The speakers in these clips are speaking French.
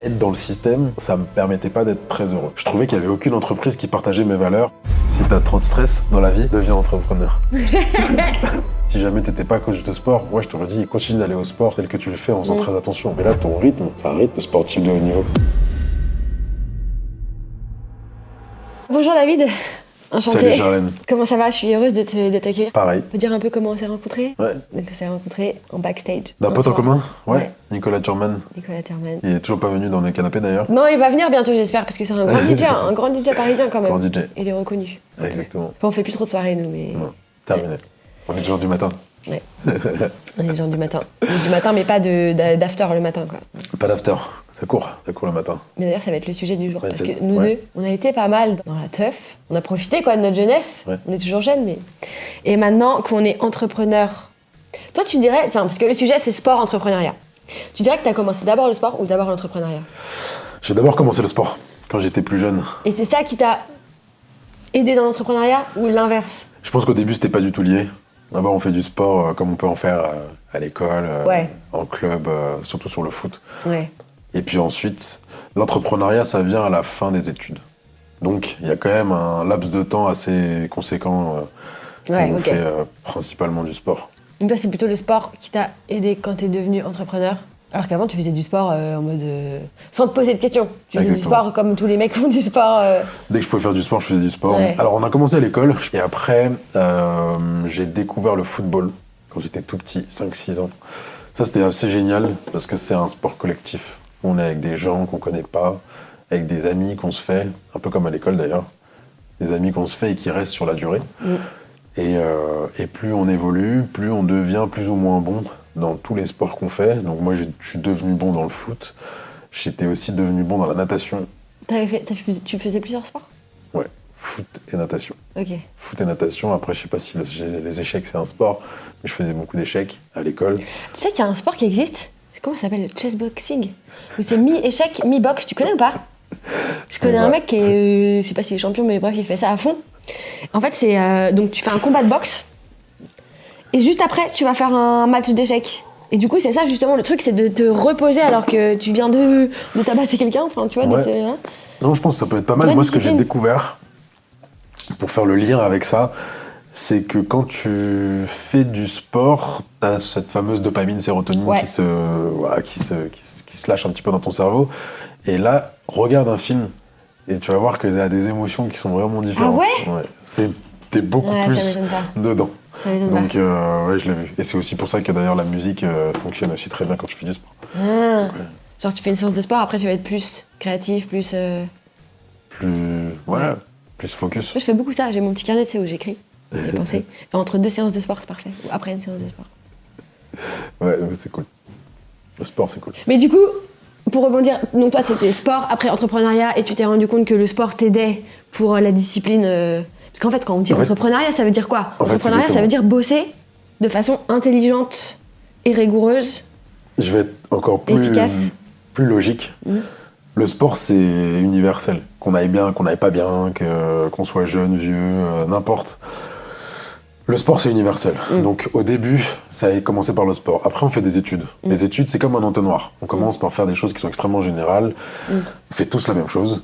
Être dans le système, ça me permettait pas d'être très heureux. Je trouvais qu'il y avait aucune entreprise qui partageait mes valeurs. Si t'as trop de stress dans la vie, deviens entrepreneur. Si jamais t'étais pas coach de sport, moi je t'aurais dit continue d'aller au sport tel que tu le fais en faisant très attention. Mais là, ton rythme, c'est un rythme sportif de haut niveau. Bonjour David, enchantée. Salut Charlène. Comment ça va? Je suis heureuse de t'accueillir. Pareil. On peut dire un peu comment on s'est rencontrés? Ouais. Donc on s'est rencontrés en backstage. D'un un pote en soir. commun? Ouais. Ouais. Nicolas Thurman. Nicolas Thurman. Il est toujours pas venu dans le canapé d'ailleurs. Non, il va venir bientôt j'espère parce que c'est un grand DJ, un grand DJ parisien quand même. Grand DJ. Il est reconnu. Exactement. Enfin, on fait plus trop de soirées nous, mais... Non, terminé. On est toujours du matin. Ouais. On est des gens du matin. Du matin, mais pas d'after le matin, quoi. Pas d'after. Ça court le matin. Mais d'ailleurs, ça va être le sujet du jour. Ouais, Parce c'est- que nous ouais. deux, on a été pas mal dans la teuf. On a profité, quoi, de notre jeunesse. Ouais. On est toujours jeunes, mais... Et maintenant qu'on est entrepreneur... Toi, tu dirais... Tiens, parce que le sujet, c'est sport-entrepreneuriat. Tu dirais que t'as commencé d'abord le sport ou d'abord l'entrepreneuriat? J'ai d'abord commencé le sport quand j'étais plus jeune. Et c'est ça qui t'a aidé dans l'entrepreneuriat ou l'inverse? Je pense qu'au début, c'était pas du tout lié. D'abord, on fait du sport comme on peut en faire à l'école, Ouais. en club, surtout sur le foot. Ouais. Et puis ensuite, l'entrepreneuriat, ça vient à la fin des études. Donc, il y a quand même un laps de temps assez conséquent où Ouais, on ok. fait principalement du sport. Donc toi, c'est plutôt le sport qui t'a aidé quand t'es devenu entrepreneur? Alors qu'avant, tu faisais du sport en mode... sans te poser de questions. Tu faisais Exactement. du sport comme tous les mecs font du sport. Dès que je pouvais faire du sport, je faisais du sport. Ouais. Alors, on a commencé à l'école. Et après, j'ai découvert le football quand j'étais tout petit, 5-6 ans. Ça, c'était assez génial parce que c'est un sport collectif. On est avec des gens qu'on connaît pas, avec des amis qu'on se fait, un peu comme à l'école d'ailleurs. Des amis qu'on se fait et qui restent sur la durée. Et plus on évolue, plus on devient plus ou moins bon dans tous les sports qu'on fait. Donc moi, je suis devenu bon dans le foot. J'étais aussi devenu bon dans la natation. Tu faisais plusieurs sports? Ouais, foot et natation. Ok. Foot et natation. Après, je sais pas si les échecs, c'est un sport, mais je faisais beaucoup d'échecs à l'école. Tu sais qu'il y a un sport qui existe? Comment ça s'appelle? Le chessboxing? Où c'est mi-échec, mi-boxe. Tu connais ou pas? Je connais un Ouais. mec qui est... je sais pas s'il est champion, mais bref, il fait ça à fond. En fait, c'est... donc, tu fais un combat de boxe. Et juste après, tu vas faire un match d'échecs. Et du coup, c'est ça, justement, le truc, c'est de te reposer alors que tu viens de tabasser quelqu'un. Enfin, tu vois, Ouais. hein. Non, je pense que ça peut être pas mal. Vraie Moi, ce que j'ai discipline. découvert, pour faire le lien avec ça, c'est que quand tu fais du sport, t'as cette fameuse dopamine, sérotonine Ouais. qui se lâche un petit peu dans ton cerveau. Et là, regarde un film et tu vas voir qu'il y a des émotions qui sont vraiment différentes. Ah ouais T'es beaucoup Ouais, ça plus m'étonne pas. dedans. Ça m'étonne Donc, ouais, je l'ai vu. Et c'est aussi pour ça que d'ailleurs la musique fonctionne aussi très bien quand tu fais du sport. pas. Ah. Genre, tu fais une séance de sport, après, tu vas être plus créatif, plus... Ouais, plus focus. Moi, je fais beaucoup ça. J'ai mon petit carnet, tu sais, où j'écris les pensées. Et entre deux séances de sport, c'est parfait. Ou après une séance de sport. Ouais, c'est cool. Le sport, c'est cool. Mais du coup, pour rebondir, donc toi, c'était sport, après entrepreneuriat, et tu t'es rendu compte que le sport t'aidait pour la discipline. Parce qu'en fait, quand on dit En fait- entrepreneuriat, ça veut dire quoi? En fait, Entrepreneuriat, ça exactement. veut dire bosser de façon intelligente et rigoureuse. Je vais être encore Efficace. plus logique. Le sport, c'est universel. Qu'on aille bien, qu'on aille pas bien, qu'on soit jeune, vieux, n'importe. Le sport, c'est universel. Donc, au début, ça a commencé par le sport. Après, on fait des études. Les études, c'est comme un entonnoir. On commence par faire des choses qui sont extrêmement générales. On fait tous la même chose.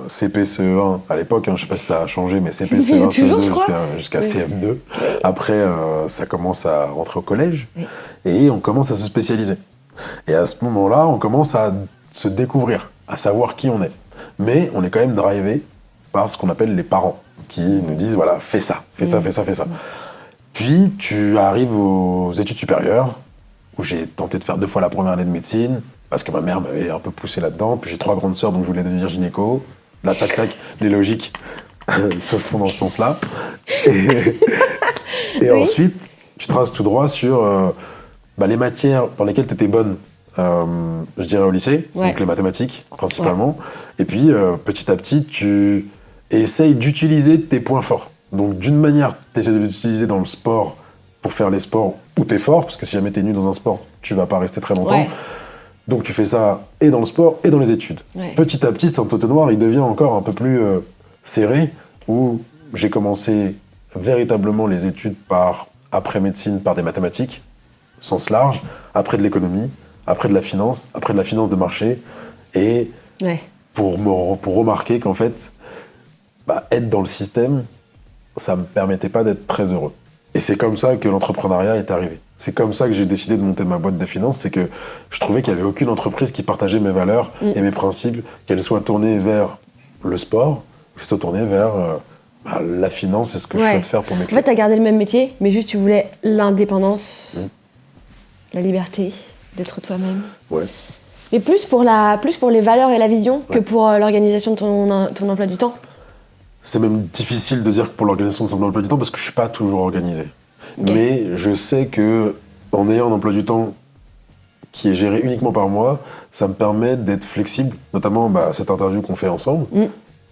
CP, CE1, à l'époque, je sais pas si ça a changé, mais CP, CE1, Toujours, je CE2 crois. jusqu'à CM2. Après, ça commence à rentrer au collège. Et on commence à se spécialiser. Et à ce moment-là, on commence à se découvrir, à savoir qui on est. Mais on est quand même drivé par ce qu'on appelle les parents, qui nous disent, voilà, fais ça, fais ça, fais ça, fais ça. Puis tu arrives aux études supérieures, où j'ai tenté de faire 2 fois la première année de médecine, parce que ma mère m'avait un peu poussé là-dedans. Puis j'ai 3 grandes sœurs, donc je voulais devenir gynéco. Là, tac, tac, les logiques se font dans ce sens-là. Et Oui. ensuite, tu traces tout droit sur les matières dans lesquelles tu étais bonne, je dirais au lycée, Ouais. donc les mathématiques principalement. Et puis, petit à petit, tu essayes d'utiliser tes points forts. Donc, d'une manière, tu essaies de les utiliser dans le sport pour faire les sports où tu es fort, parce que si jamais tu es nul dans un sport, tu vas pas rester très longtemps. Ouais. Donc, tu fais ça et dans le sport et dans les études. Ouais. Petit à petit, cet entonnoir, il devient encore un peu plus serré, où j'ai commencé véritablement les études après médecine, par des mathématiques, sens large, après de l'économie, après de la finance de marché, Et Ouais. pour remarquer qu'en fait, être dans le système, ça me permettait pas d'être très heureux. Et c'est comme ça que l'entrepreneuriat est arrivé. C'est comme ça que j'ai décidé de monter ma boîte de finances, c'est que je trouvais qu'il n'y avait aucune entreprise qui partageait mes valeurs et mes principes, qu'elle soit tournée vers le sport, ou qu'elle soit tournée vers la finance et ce que je souhaite faire pour mes En clients. fait, t'as gardé le même métier, mais juste tu voulais l'indépendance, la liberté d'être toi-même. Ouais. Mais plus pour les valeurs et la vision que pour l'organisation de ton emploi du temps. C'est même difficile de dire que pour l'organisation de son emploi du temps parce que je suis pas toujours organisé. Ok. Mais je sais que en ayant un emploi du temps qui est géré uniquement par moi, ça me permet d'être flexible, notamment cette interview qu'on fait ensemble.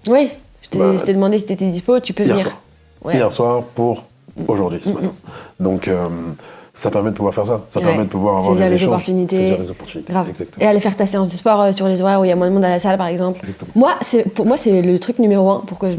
Oui, je Bah, t'ai demandé si t'étais dispo, tu peux Hier venir. soir. Ouais. Hier soir pour aujourd'hui, ce matin. Donc ça permet de pouvoir faire ça. Ça Ouais. permet de pouvoir avoir Saisir des les échanges. opportunités. Saisir les opportunités. Grave. Exactement. Et aller faire ta séance de sport sur les horaires où il y a moins de monde à la salle, par exemple. Exactement. Pour moi, c'est le truc numéro 1 pourquoi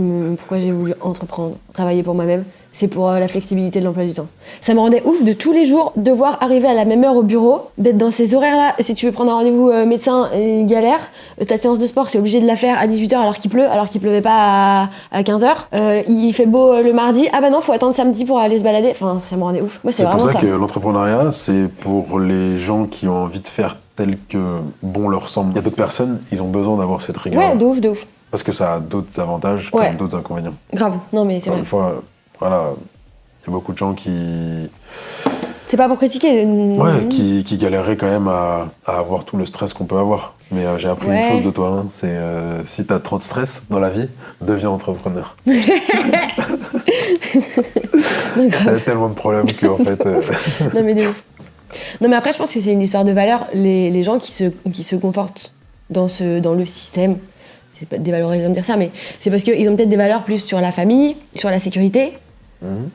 j'ai voulu entreprendre, travailler pour moi-même. C'est pour la flexibilité de l'emploi du temps. Ça me rendait ouf de tous les jours devoir arriver à la même heure au bureau, d'être dans ces horaires-là. Si tu veux prendre un rendez-vous médecin, galère. Ta séance de sport, c'est obligé de la faire à 18h alors qu'il pleut, alors qu'il pleuvait pas à 15h. Il fait beau le mardi. Ah bah non, faut attendre samedi pour aller se balader. Enfin, ça me rendait ouf. Moi, c'est C'est pour vraiment ça ça. que l'entrepreneuriat, c'est pour les gens qui ont envie de faire tel que bon leur semble. Il y a d'autres personnes, ils ont besoin d'avoir cette rigueur. Ouais, de ouf. Parce que ça a d'autres avantages Ouais. comme d'autres inconvénients. Grave. Non, mais c'est Encore vrai. une fois, voilà, il y a beaucoup de gens qui C'est pas pour critiquer. qui galéreraient quand même à avoir tout le stress qu'on peut avoir. Mais j'ai appris une chose de toi, hein, c'est si t'as trop de stress dans la vie, deviens entrepreneur. T'as tellement de problèmes qu'en fait... Non, mais de ouf. Non, mais après, je pense que c'est une histoire de valeur. Les gens qui se confortent dans le système, c'est pas dévalorisant de dire ça, mais c'est parce qu'ils ont peut-être des valeurs plus sur la famille, sur la sécurité.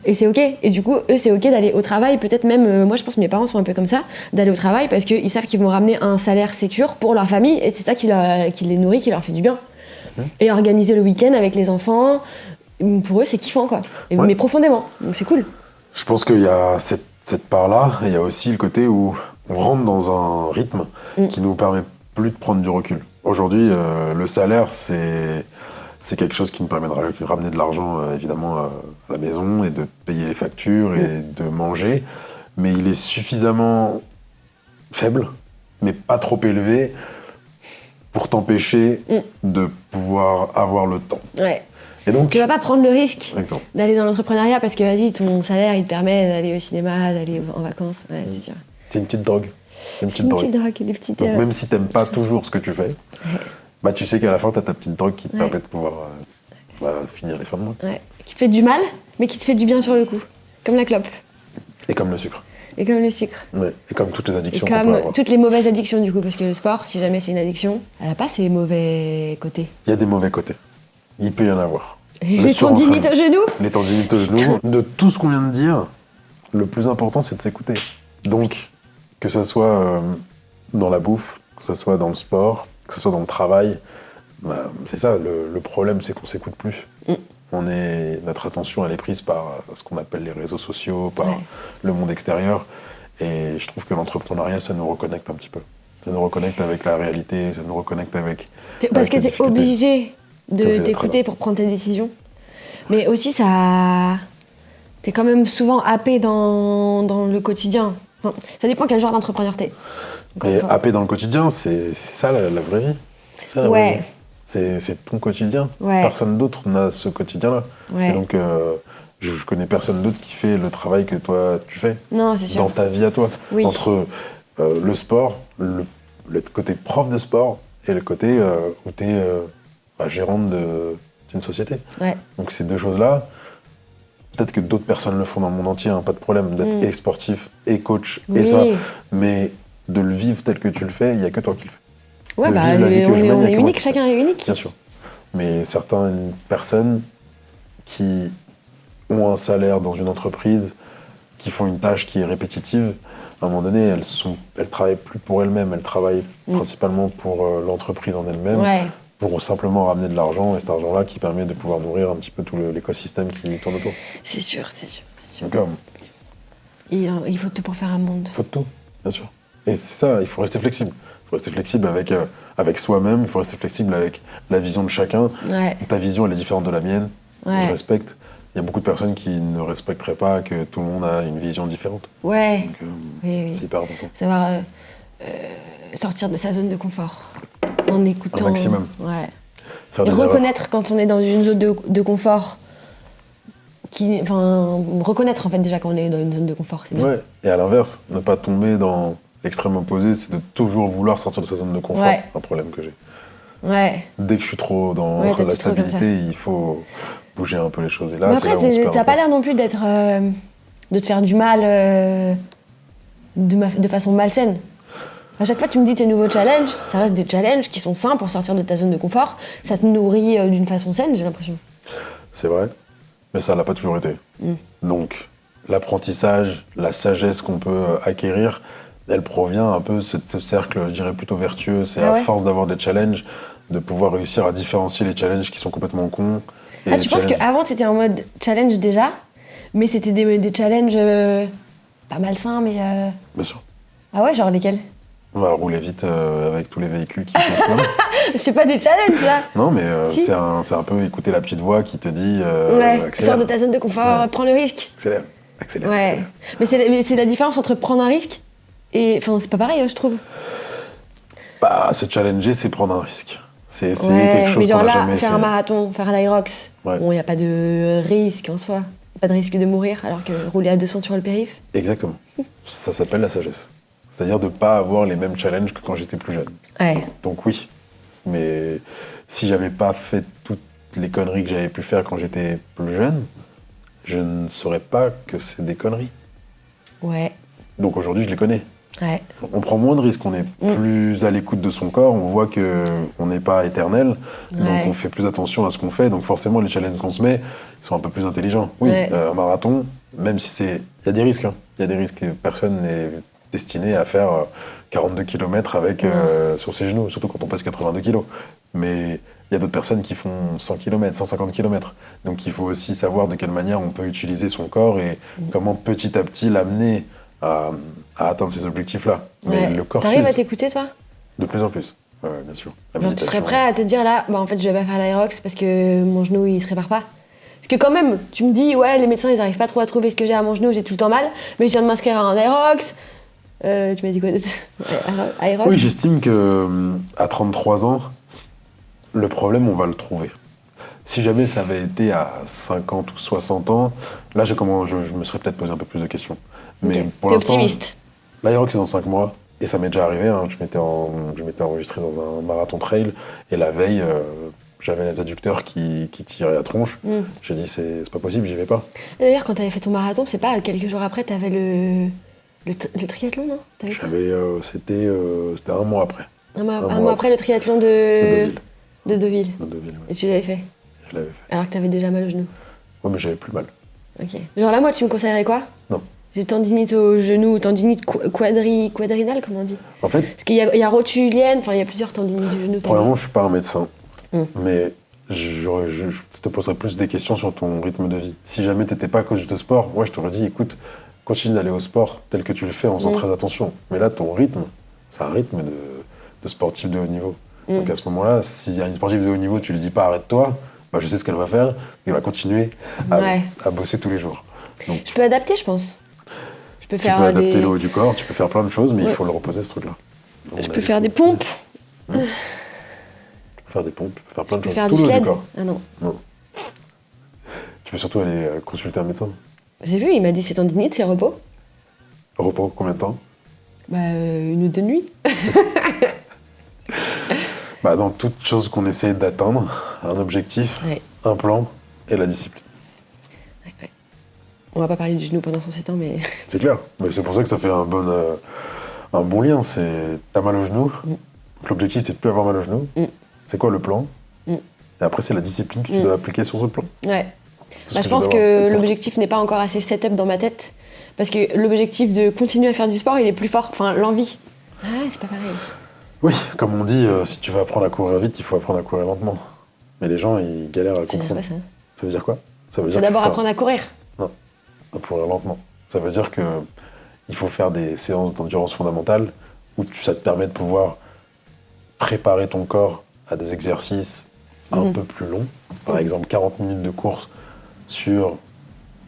Et c'est ok. Et du coup, eux, c'est ok d'aller au travail. Peut-être même, moi, je pense que mes parents sont un peu comme ça, d'aller au travail parce qu'ils savent qu'ils vont ramener un salaire sécure pour leur famille et c'est ça qui les nourrit, qui leur fait du bien. Et organiser le week-end avec les enfants, pour eux, c'est kiffant, quoi. Ouais. Mais profondément. Donc c'est cool. Je pense qu'il y a cette part-là, et il y a aussi le côté où on rentre dans un rythme qui nous permet plus de prendre du recul. Aujourd'hui, le salaire, c'est quelque chose qui nous permet de ramener de l'argent, évidemment, à la maison et de payer les factures et de manger. Mais il est suffisamment faible, mais pas trop élevé, pour t'empêcher de pouvoir avoir le temps. Ouais. Et donc, Tu vas pas prendre le risque Exactement. d'aller dans l'entrepreneuriat parce que, vas-y, ton salaire, il te permet d'aller au cinéma, d'aller en vacances. Ouais, c'est sûr. c'est une petite drogue. C'est une C'est une petite drogue, des petites... Donc même si t'aimes pas toujours ce que tu fais, tu sais qu'à la fin, t'as ta petite drogue qui te permet de pouvoir finir les fins de mois. Ouais. Qui te fait du mal, mais qui te fait du bien sur le coup. Comme la clope. Et comme le sucre. Et comme le sucre. Ouais. Et comme toutes les Et addictions qu'on peut comme avoir. toutes les mauvaises addictions, du coup. Parce que le sport, si jamais c'est une addiction, elle a pas ses mauvais côtés. Il y a des mauvais côtés. Il peut y en avoir. Et Le les tendinites au genou. Les tendinites au genou. De tout ce qu'on vient de dire, le plus important, c'est de s'écouter. Donc, que ça soit dans la bouffe, que ça soit dans le sport, que ce soit dans le travail, c'est ça, le problème, c'est qu'on s'écoute plus. Notre attention, elle est prise par ce qu'on appelle les réseaux sociaux, par le monde extérieur. Et je trouve que l'entrepreneuriat, ça nous reconnecte un petit peu. Ça nous reconnecte avec la réalité, ça nous reconnecte avec... Parce que les t'es difficultés. obligé T'es de obligé d'être t'écouter là. pour prendre tes décisions. Mais aussi, ça... T'es quand même souvent happé dans le quotidien. Enfin, ça dépend quel genre d'entrepreneur t'es. Encore Mais une fois. happé dans le quotidien, c'est ça la vraie vie. C'est ça, la vraie Ouais. vie. C'est ton quotidien. Ouais. Personne d'autre n'a ce quotidien-là. Ouais. Et donc, je connais personne d'autre qui fait le travail que toi, tu fais. Non, c'est sûr. Dans ta vie à toi. Oui. Entre le sport, le côté prof de sport et le côté où tu es gérante d'une société. Ouais. Donc ces deux choses-là, peut-être que d'autres personnes le font dans le monde entier, hein, pas de problème, d'être et sportif et coach et Oui. ça, mais de le vivre tel que tu le fais, il n'y a que toi qui le fais. Ouais, De bah, vivre la vie que on je est, mène, on il y a est que moi unique, qui le fais. chacun est unique. Bien sûr. Mais certaines personnes qui ont un salaire dans une entreprise, qui font une tâche qui est répétitive, à un moment donné, elles travaillent plus pour elles-mêmes, elles travaillent principalement pour l'entreprise en elle-même, Ouais. pour simplement ramener de l'argent, et cet argent-là qui permet de pouvoir nourrir un petit peu tout l'écosystème qui tourne autour. C'est sûr, c'est sûr, c'est sûr. Donc, Il faut tout pour faire un monde. il faut de tout, bien sûr. Et c'est ça, il faut rester flexible. Il faut rester flexible avec soi-même, il faut rester flexible avec la vision de chacun. Ouais. Ta vision, elle est différente de la mienne. Ouais. Je respecte. Il y a beaucoup de personnes qui ne respecteraient pas que tout le monde a une vision différente. Ouais. Donc, Oui. c'est hyper important. Savoir sortir de sa zone de confort en écoutant. Un maximum. Ouais. Faire Et des reconnaître quand on est dans une zone de confort. Reconnaître en fait déjà quand on est dans une zone de confort, c'est bien. Ouais. Et à l'inverse, ne pas tomber dans l'extrême opposé, c'est de toujours vouloir sortir de sa zone de confort. Ouais. Un problème que j'ai. Ouais. Dès que je suis trop dans Ouais, t'as la dit trop comme ça. stabilité, il faut bouger un peu les choses. Et là, Mais c'est là après, où on se perd t'as un pas peu. l'air non plus d'être. De te faire du mal de façon malsaine. À chaque fois, tu me dis tes nouveaux challenges, ça reste des challenges qui sont sains pour sortir de ta zone de confort. Ça te nourrit d'une façon saine, j'ai l'impression. C'est vrai, mais ça l'a pas toujours été. Donc, l'apprentissage, la sagesse qu'on peut acquérir, elle provient un peu de ce cercle, je dirais, plutôt vertueux. C'est Ah à ouais. force d'avoir des challenges, de pouvoir réussir à différencier les challenges qui sont complètement cons. Et Ah, les tu penses challenges- qu'avant, c'était en mode challenge déjà, mais c'était des challenges pas malsains, mais. Bien sûr. Ah ouais, genre lesquels? On va rouler vite avec tous les véhicules qui font plein. C'est pas des challenges, ça. Non, mais Si. c'est un peu écouter la petite voix qui te dit Ouais, accélère, sors de ta zone de confort, Ouais. prends le risque. accélère, accélère, Ouais. accélère. Mais c'est la différence entre prendre un risque et. Enfin, c'est pas pareil, je trouve. Bah, se challenger, c'est prendre un risque. C'est essayer Ouais, quelque chose mais genre qu'on n'a là, jamais faire essayé. un marathon, faire l'Aerox, Ouais. bon, il n'y a pas de risque en soi. Pas de risque de mourir, alors que rouler à 200 sur le périph'. Exactement. Ça s'appelle la sagesse. C'est-à-dire de ne pas avoir les mêmes challenges que quand j'étais plus jeune. Ouais. Donc oui, mais si j'avais pas fait toutes les conneries que j'avais pu faire quand j'étais plus jeune, je ne saurais pas que c'est des conneries. Ouais. Donc aujourd'hui, je les connais. Ouais. On prend moins de risques, on est plus à l'écoute de son corps, on voit qu'on n'est pas éternel, donc Ouais. on fait plus attention à ce qu'on fait, donc forcément les challenges qu'on se met ils sont un peu plus intelligents. Oui, Ouais. un marathon, même si c'est... Il y a des risques, hein. Il y a des risques, personne n'est destiné à faire 42 km avec, sur ses genoux, surtout quand on pèse 82 kg. Mais il y a d'autres personnes qui font 100 km, 150 km. Donc il faut aussi savoir de quelle manière on peut utiliser son corps et comment petit à petit l'amener à atteindre ces objectifs-là. Mais Ouais. le corps T'arrives à s'use t'écouter, toi? de plus en plus. Ouais, bien sûr. La Genre, tu serais méditation. prêt à te dire là, bah en fait, je vais pas faire l'Aerox parce que mon genou, il se répare pas? Parce que quand même, tu me dis, ouais, les médecins, ils arrivent pas trop à trouver ce que j'ai à mon genou, j'ai tout le temps mal, mais je viens de m'inscrire à un Aerox. Tu m'as dit quoi d'autre? Aerox? Oui, j'estime que à 33 ans, le problème, on va le trouver. Si jamais ça avait été à 50 ou 60 ans, là, je me serais peut-être posé un peu plus de questions. Mais Ok. pour T'es l'instant, optimiste. l'Aerox, c'est dans 5 mois. Et ça m'est déjà arrivé. Hein. Je m'étais enregistré dans un marathon trail. Et la veille, j'avais les adducteurs qui tiraient la tronche. J'ai dit, c'est pas possible, j'y vais pas. Et d'ailleurs, quand t'avais fait ton marathon, c'est pas quelques jours après, t'avais le triathlon, non? T'avais quoi? C'était un mois après. Un mois mois après le triathlon De de Deauville. Deauville, ouais. Et tu l'avais fait, Je l'avais fait. alors que t'avais déjà mal au genou. Ouais, mais j'avais plus mal. Ok. Genre là, moi, tu me conseillerais quoi? Non. J'ai tendinite au genou, tendinite quadrinale, comme on dit. En fait, Parce qu'il y a rotulienne, enfin, il y a plusieurs tendinites du genou. premièrement, je suis pas un médecin. Mais je te poserais plus des questions sur ton rythme de vie. Si jamais t'étais pas coach de sport, moi, je t'aurais dit, écoute, continue d'aller au sport tel que tu le fais en faisant très attention. Mais là, ton rythme, c'est un rythme de sportif de haut niveau. Donc à ce moment-là, s'il y a une sportive de haut niveau, tu lui dis pas arrête-toi, bah, je sais ce qu'elle va faire, elle va continuer à bosser tous les jours. Donc Je peux adapter, je pense. Je peux tu faire peux adapter le haut du corps, tu peux faire plein de choses, mais il faut le reposer ce truc-là. Je peux faire des pompes, Tu peux faire des pompes, tu peux faire plein je de peux choses. faire Tout du le haut du sled. corps. Ah non. Non. Tu peux surtout aller consulter un médecin. J'ai vu, il m'a dit c'est tendinite, c'est repos. Repos, combien de temps? Bah, 1 ou 2 nuits. Bah, dans toute chose qu'on essaie d'atteindre, un objectif, Ouais. un plan et la discipline. On va pas parler du genou pendant 107 ans, mais. C'est clair. Mais c'est pour ça que ça fait un bon lien. C'est t'as mal au genou. Donc l'objectif, c'est de plus avoir mal au genou. C'est quoi le plan? Et après, c'est la discipline que tu dois appliquer sur ce plan. Ouais. C'est ce Bah, je tu pense dois que avoir. l'objectif n'est pas encore assez set-up dans ma tête. Parce que l'objectif de continuer à faire du sport, il est plus fort. Enfin, l'envie. Ah, c'est pas pareil. Oui, comme on dit, si tu veux apprendre à courir vite, il faut apprendre à courir lentement. Mais les gens, ils galèrent à le Ça veut dire comprendre. quoi, ça? Ça veut dire quoi? Ça veut Faut dire d'abord qu'il faut- apprendre à courir. Non, à courir lentement. Ça veut dire que il faut faire des séances d'endurance fondamentale où ça te permet de pouvoir préparer ton corps à des exercices un peu plus longs. Par exemple, 40 minutes de course sur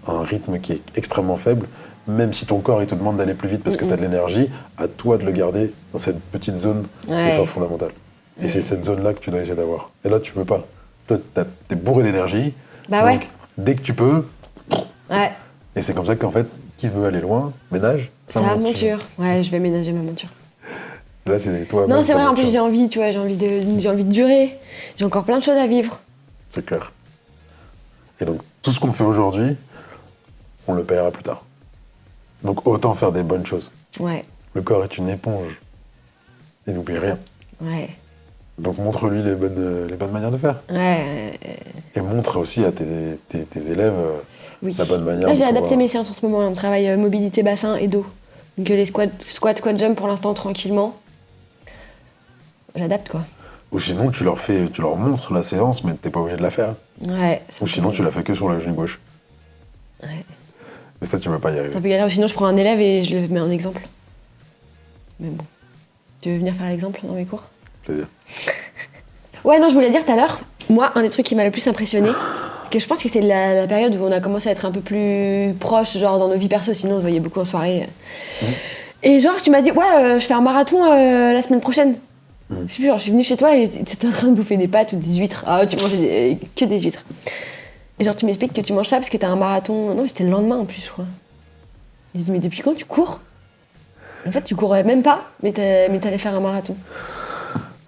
un rythme qui est extrêmement faible. Même si ton corps il te demande d'aller plus vite parce que tu as de l'énergie, à toi de le garder dans cette petite zone d'effort fondamental. Et c'est cette zone-là que tu dois essayer d'avoir. Et là, tu veux pas. Toi, t'es bourré d'énergie. Donc, dès que tu peux. Et c'est comme ça qu'en fait, qui veut aller loin, ménage sa monture. Ouais, je vais ménager ma monture. Là, c'est toi. Non, c'est vrai, en plus, j'ai envie de durer. J'ai encore plein de choses à vivre. C'est clair. Et donc, tout ce qu'on fait aujourd'hui, on le paiera plus tard. Donc, autant faire des bonnes choses. Ouais. Le corps est une éponge. Il n'oublie rien. Ouais. Donc, montre-lui les bonnes manières de faire. Ouais. Et montre aussi à tes élèves la bonne manière. Là, j'ai adapté mes séances en ce moment. On travaille mobilité, bassin et dos. Donc, les squat, jump pour l'instant, tranquillement. J'adapte, quoi. Ou sinon, tu leur montres la séance, mais t'es pas obligé de la faire. Ouais. Ou sinon, tu la fais que sur la genou gauche. Ouais. Mais ça, tu vas pas y arriver. Ça peut galère. Sinon, je prends un élève et je le mets en exemple. Mais bon. Tu veux venir faire l'exemple dans mes cours ? Plaisir. Ouais, non, je voulais dire tout à l'heure, moi, un des trucs qui m'a le plus impressionné, c'est que je pense que c'est la période où on a commencé à être un peu plus proches, genre dans nos vies perso, sinon on se voyait beaucoup en soirée. Et genre, tu m'as dit, ouais, je fais un marathon la semaine prochaine. Je sais plus, genre, je suis venue chez toi et t'étais en train de bouffer des pâtes ou des huîtres. Ah, tu mangeais que des huîtres. Et genre, tu m'expliques que tu manges ça parce que t'as un marathon. Non, c'était le lendemain en plus, je crois. Je dis, mais depuis quand tu cours ? En fait, tu courais même pas, mais t'allais faire un marathon.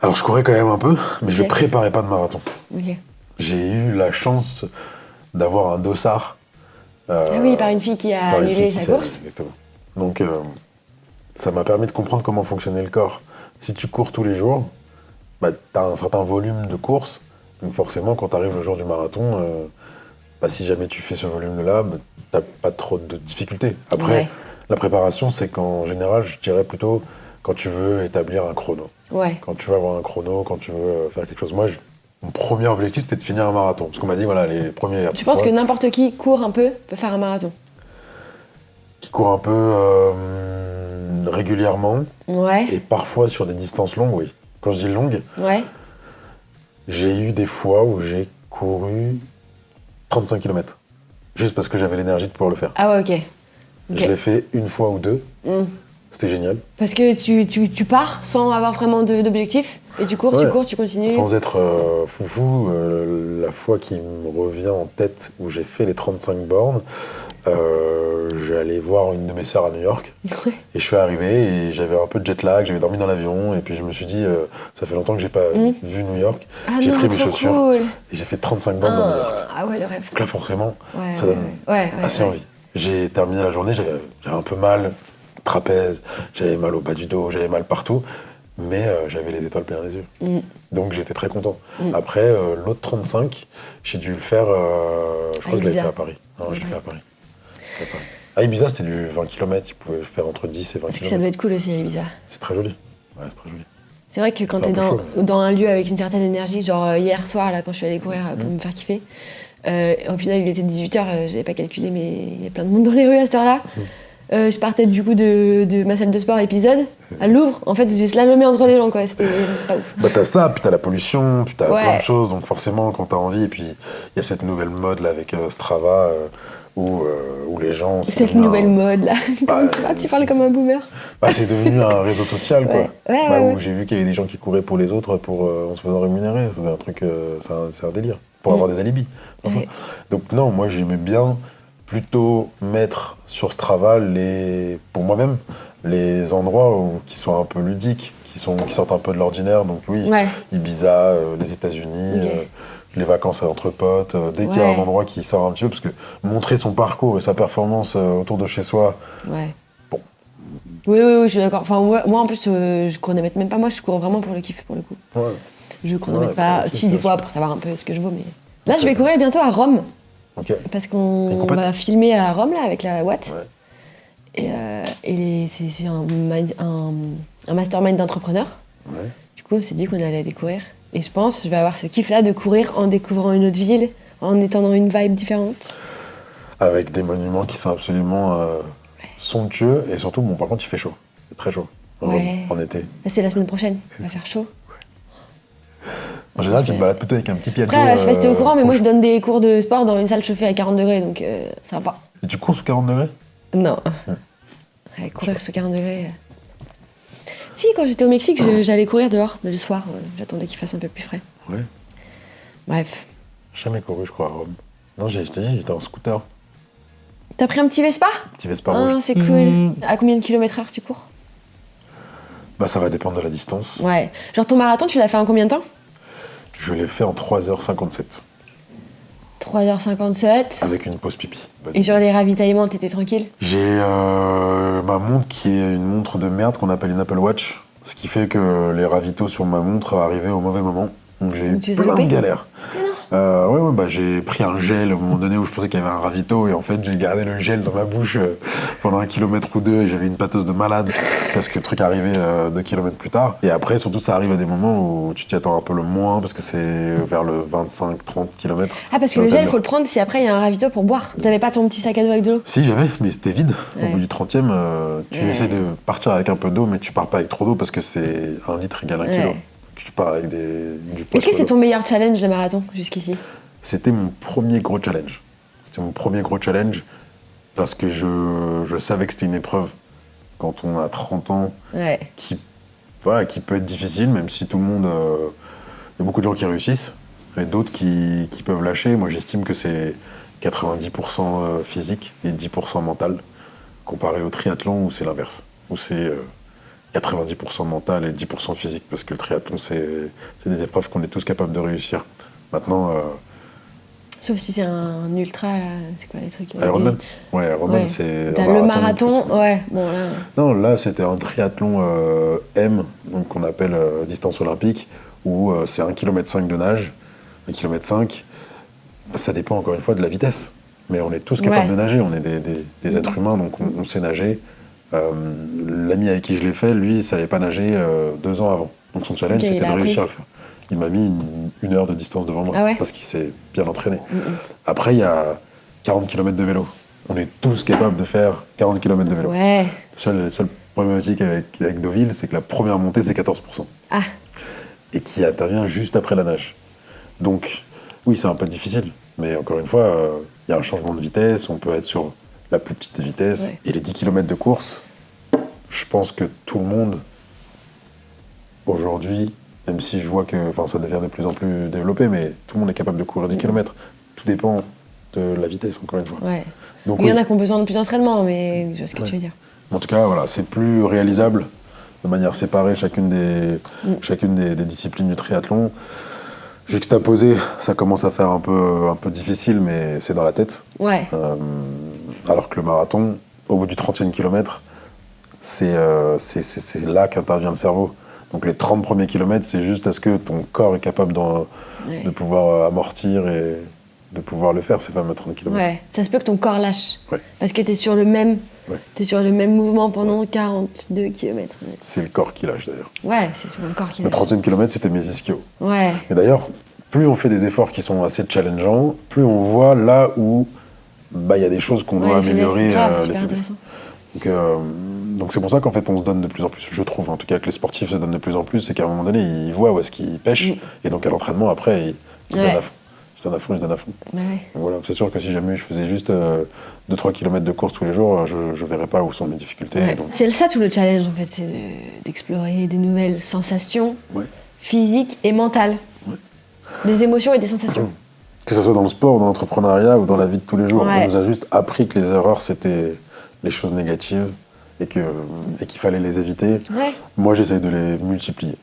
Alors, je courais quand même un peu, mais je préparais pas de marathon. Okay. J'ai eu la chance d'avoir un dossard. Ah oui, par une fille qui a annulé sa course. Exactement. Donc, ça m'a permis de comprendre comment fonctionnait le corps. Si tu cours tous les jours, bah, tu as un certain volume de course. Donc forcément, quand tu arrives le jour du marathon, si jamais tu fais ce volume-là, tu n'as pas trop de difficultés. Après, la préparation, c'est qu'en général, je dirais plutôt quand tu veux établir un chrono. Ouais. Quand tu veux avoir un chrono, quand tu veux faire quelque chose. Moi, mon premier objectif, c'était de finir un marathon. Parce qu'on m'a dit, voilà, les premiers... Tu penses que n'importe qui court un peu peut faire un marathon ? Qui court un peu régulièrement. Ouais. Et parfois sur des distances longues, oui. Quand je dis longues, j'ai eu des fois où j'ai couru 35 km. Juste parce que j'avais l'énergie de pouvoir le faire. Ah ouais, ok. Je l'ai fait une fois ou deux. C'était génial. Parce que tu pars sans avoir vraiment d'objectif et tu cours, tu continues. Sans être foufou, la fois qui me revient en tête où j'ai fait les 35 bornes, j'allais voir une de mes sœurs à New York et je suis arrivé et j'avais un peu de jet lag, j'avais dormi dans l'avion et puis je me suis dit ça fait longtemps que j'ai pas vu New York. J'ai pris mes chaussures et j'ai fait 35 bornes dans New York. Ah ouais, le rêve. Donc là forcément, ça donne assez envie. J'ai terminé la journée, j'avais un peu mal, trapèze, j'avais mal au bas du dos, j'avais mal partout, mais j'avais les étoiles plein les yeux. Donc j'étais très content. Après, l'autre 35, j'ai dû le faire, je crois que je l'avais fait à Paris. Non, je l'ai fait à Paris. À Ibiza, c'était du 20 km, tu pouvais faire entre 10 et 20 km. Que ça doit être cool aussi à Ibiza. C'est très joli. Ouais, c'est très joli. C'est vrai que quand t'es dans un lieu avec une certaine énergie, genre hier soir, là, quand je suis allée courir pour me faire kiffer, au final, il était 18h, j'avais pas calculé, mais il y a plein de monde dans les rues à cette heure-là. Je partais du coup de ma salle de sport épisode à Louvre. En fait, j'ai slalomé entre les gens, quoi. C'était pas ouf. Bah, t'as ça, puis t'as la pollution, puis t'as plein de choses. Donc forcément, quand t'as envie, et puis il y a cette nouvelle mode là avec Strava où les gens. Cette nouvelle mode là. Tu parles comme un boomer. C'est devenu un réseau social, quoi. Ouais. Où j'ai vu qu'il y avait des gens qui couraient pour les autres en se faisant rémunérer. C'est un truc, c'est un délire. Pour avoir des alibis. Enfin. Donc non, moi j'aimais bien plutôt mettre sur Strava pour moi-même les endroits qui sont un peu ludiques, qui sortent un peu de l'ordinaire. Donc oui, Ibiza, les États-Unis, les vacances entre potes. Dès qu'il y a un endroit qui sort un petit peu, parce que montrer son parcours et sa performance autour de chez soi. Bon. Oui, je suis d'accord. Enfin, moi en plus, je chronomètre même pas. Moi, je cours vraiment pour le kiff, pour le coup. Je chronomètre pas. Si, des fois, pour savoir un peu ce que je vaux, mais là, je vais courir bientôt à Rome. Parce qu'on va filmer à Rome là, avec la Watt. Et c'est un mastermind d'entrepreneurs. Du coup, on s'est dit qu'on allait aller courir. Et je pense que je vais avoir ce kiff-là de courir en découvrant une autre ville, en étant dans une vibe différente. Avec des monuments qui sont absolument somptueux. Et surtout, par contre, il fait chaud. C'est très chaud. En été. Là, c'est la semaine prochaine. Il va faire chaud. En général, tu te balades plutôt avec un petit pied de Après, je sais pas si t'es au courant, mais moi je donne des cours de sport dans une salle chauffée à 40 degrés, donc ça va pas. Et tu cours sous 40 degrés? Non. Ouais, courir sous 40 degrés. Si, quand j'étais au Mexique, j'allais courir dehors, mais le soir, j'attendais qu'il fasse un peu plus frais. Ouais. Bref. Jamais couru, je crois, à Rome. Non, je t'ai dit, j'étais en scooter. T'as pris un petit Vespa? Petit Vespa rouge. C'est cool. À combien de kilomètres/heure tu cours? Bah, ça va dépendre de la distance. Ouais. Genre ton marathon, tu l'as fait en combien de temps? Je l'ai fait en 3h57. 3h57. Avec une pause pipi. Et sur les ravitaillements, t'étais tranquille? J'ai ma montre qui est une montre de merde qu'on appelle une Apple Watch. Ce qui fait que les ravitaux sur ma montre arrivaient au mauvais moment. Donc j'ai eu plein de galères. Ouais, j'ai pris un gel au moment donné où je pensais qu'il y avait un ravito et en fait j'ai gardé le gel dans ma bouche pendant 1 kilomètre ou 2 et j'avais une patose de malade parce que le truc arrivait 2 kilomètres plus tard. Et après surtout ça arrive à des moments où tu t'y attends un peu le moins parce que c'est vers le 25-30 kilomètres. Ah parce que le gel il faut le prendre si après il y a un ravito pour boire. T'avais pas ton petit sac à dos avec de l'eau? Si j'avais, mais c'était vide. Au bout du 30e, tu essaies de partir avec un peu d'eau mais tu pars pas avec trop d'eau parce que c'est 1 litre égale 1 kilo. Tu pars avec du poids. Est-ce que c'est ton meilleur challenge le marathon jusqu'ici? C'était mon premier gros challenge. C'était mon premier gros challenge parce que je savais que c'était une épreuve quand on a 30 ans qui peut être difficile, même si tout le monde... Il y a beaucoup de gens qui réussissent et d'autres qui peuvent lâcher. Moi, j'estime que c'est 90% physique et 10% mental comparé au triathlon où c'est l'inverse, où c'est 90% mental et 10% physique parce que le triathlon, c'est des épreuves qu'on est tous capables de réussir. Maintenant... Sauf si c'est un ultra, c'est quoi les trucs? Ironman. Ouais, Ironman, c'est... Le marathon, bon là... Non, là, c'était un triathlon M, donc qu'on appelle distance olympique, où c'est 1,5 km de nage. 1,5 km, ça dépend encore une fois de la vitesse. Mais on est tous capables de nager, on est des êtres humains, donc on sait nager. L'ami avec qui je l'ai fait, lui, il savait pas nager 2 ans avant. Donc son challenge, c'était de réussir à le faire. Il m'a mis une heure de distance devant moi, parce qu'il s'est bien entraîné. Après, il y a 40 km de vélo. On est tous capables de faire 40 km de vélo. La seule problématique avec Deauville, c'est que la première montée, c'est 14%. Et qui intervient juste après la nage. Donc, oui, c'est un peu difficile. Mais encore une fois, il y a un changement de vitesse, on peut être sur la plus petite vitesse. Et les 10 km de course, je pense que tout le monde, aujourd'hui... Même si je vois que ça devient de plus en plus développé, mais tout le monde est capable de courir 10 km. Tout dépend de la vitesse, encore une fois. Donc, il y en a qui ont besoin de plus d'entraînement, mais je vois ce que tu veux dire. En tout cas, voilà, c'est plus réalisable de manière séparée chacune des disciplines du triathlon. Juxtaposé, ça commence à faire un peu difficile, mais c'est dans la tête. Alors que le marathon, au bout du 30e kilomètre, c'est là qu'intervient le cerveau. Donc les 30 premiers kilomètres, c'est juste est-ce que ton corps est capable de pouvoir amortir et de pouvoir le faire, ces fameux 30 km. Ça se peut que ton corps lâche. Parce que t'es sur le même mouvement pendant 42 km. C'est le corps qui lâche d'ailleurs. C'est sur le corps qui lâche. Le 30e kilomètre, c'était mes ischios. Et d'ailleurs, plus on fait des efforts qui sont assez challengeants, plus on voit là où y a des choses qu'on doit améliorer. Les faiblesses. Donc c'est pour ça qu'en fait on se donne de plus en plus, je trouve, en tout cas que les sportifs se donnent de plus en plus, c'est qu'à un moment donné ils voient où est-ce qu'ils pêchent, et donc à l'entraînement après ils se donnent à fond. Donc voilà, c'est sûr que si jamais je faisais juste 2-3 km de course tous les jours, je verrais pas où sont mes difficultés. Donc... C'est ça tout le challenge en fait, c'est d'explorer des nouvelles sensations physiques et mentales, des émotions et des sensations. Que ce soit dans le sport, dans l'entrepreneuriat ou dans la vie de tous les jours, on nous a juste appris que les erreurs c'était les choses négatives et qu'il fallait les éviter. Moi, j'essaye de les multiplier.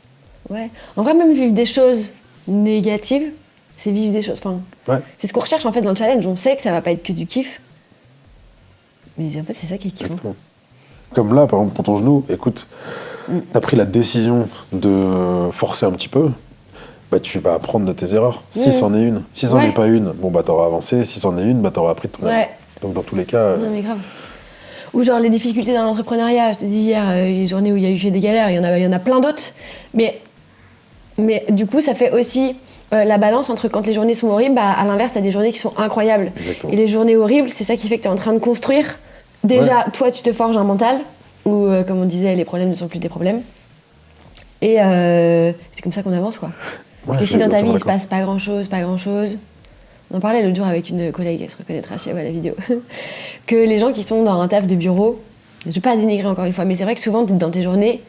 En vrai, même vivre des choses négatives, c'est vivre des choses... C'est ce qu'on recherche en fait dans le challenge. On sait que ça va pas être que du kiff, mais en fait, c'est ça qui est kiffant. Comme là, par exemple, pour ton genou, écoute, t'as pris la décision de forcer un petit peu, tu vas apprendre de tes erreurs. Si c'en est une. Si c'en est pas une, t'auras avancé. Si c'en est une, t'auras appris de ton erreur. Donc dans tous les cas... Non mais grave. Ou genre les difficultés dans l'entrepreneuriat. Je t'ai dit hier, les journées où il y a eu des galères, il y en a plein d'autres. Mais du coup, ça fait aussi la balance entre quand les journées sont horribles, à l'inverse, t'as des journées qui sont incroyables. Exactement. Et les journées horribles, c'est ça qui fait que t'es en train de construire. Déjà, toi, tu te forges un mental, où, comme on disait, les problèmes ne sont plus des problèmes. Et c'est comme ça qu'on avance, quoi. Parce que si dans ta vie, il se passe pas grand-chose, on en parlait l'autre jour avec une collègue, elle se reconnaîtra si elle voit la vidéo, que les gens qui sont dans un taf de bureau, je vais pas dénigrer encore une fois, mais c'est vrai que souvent, dans tes journées,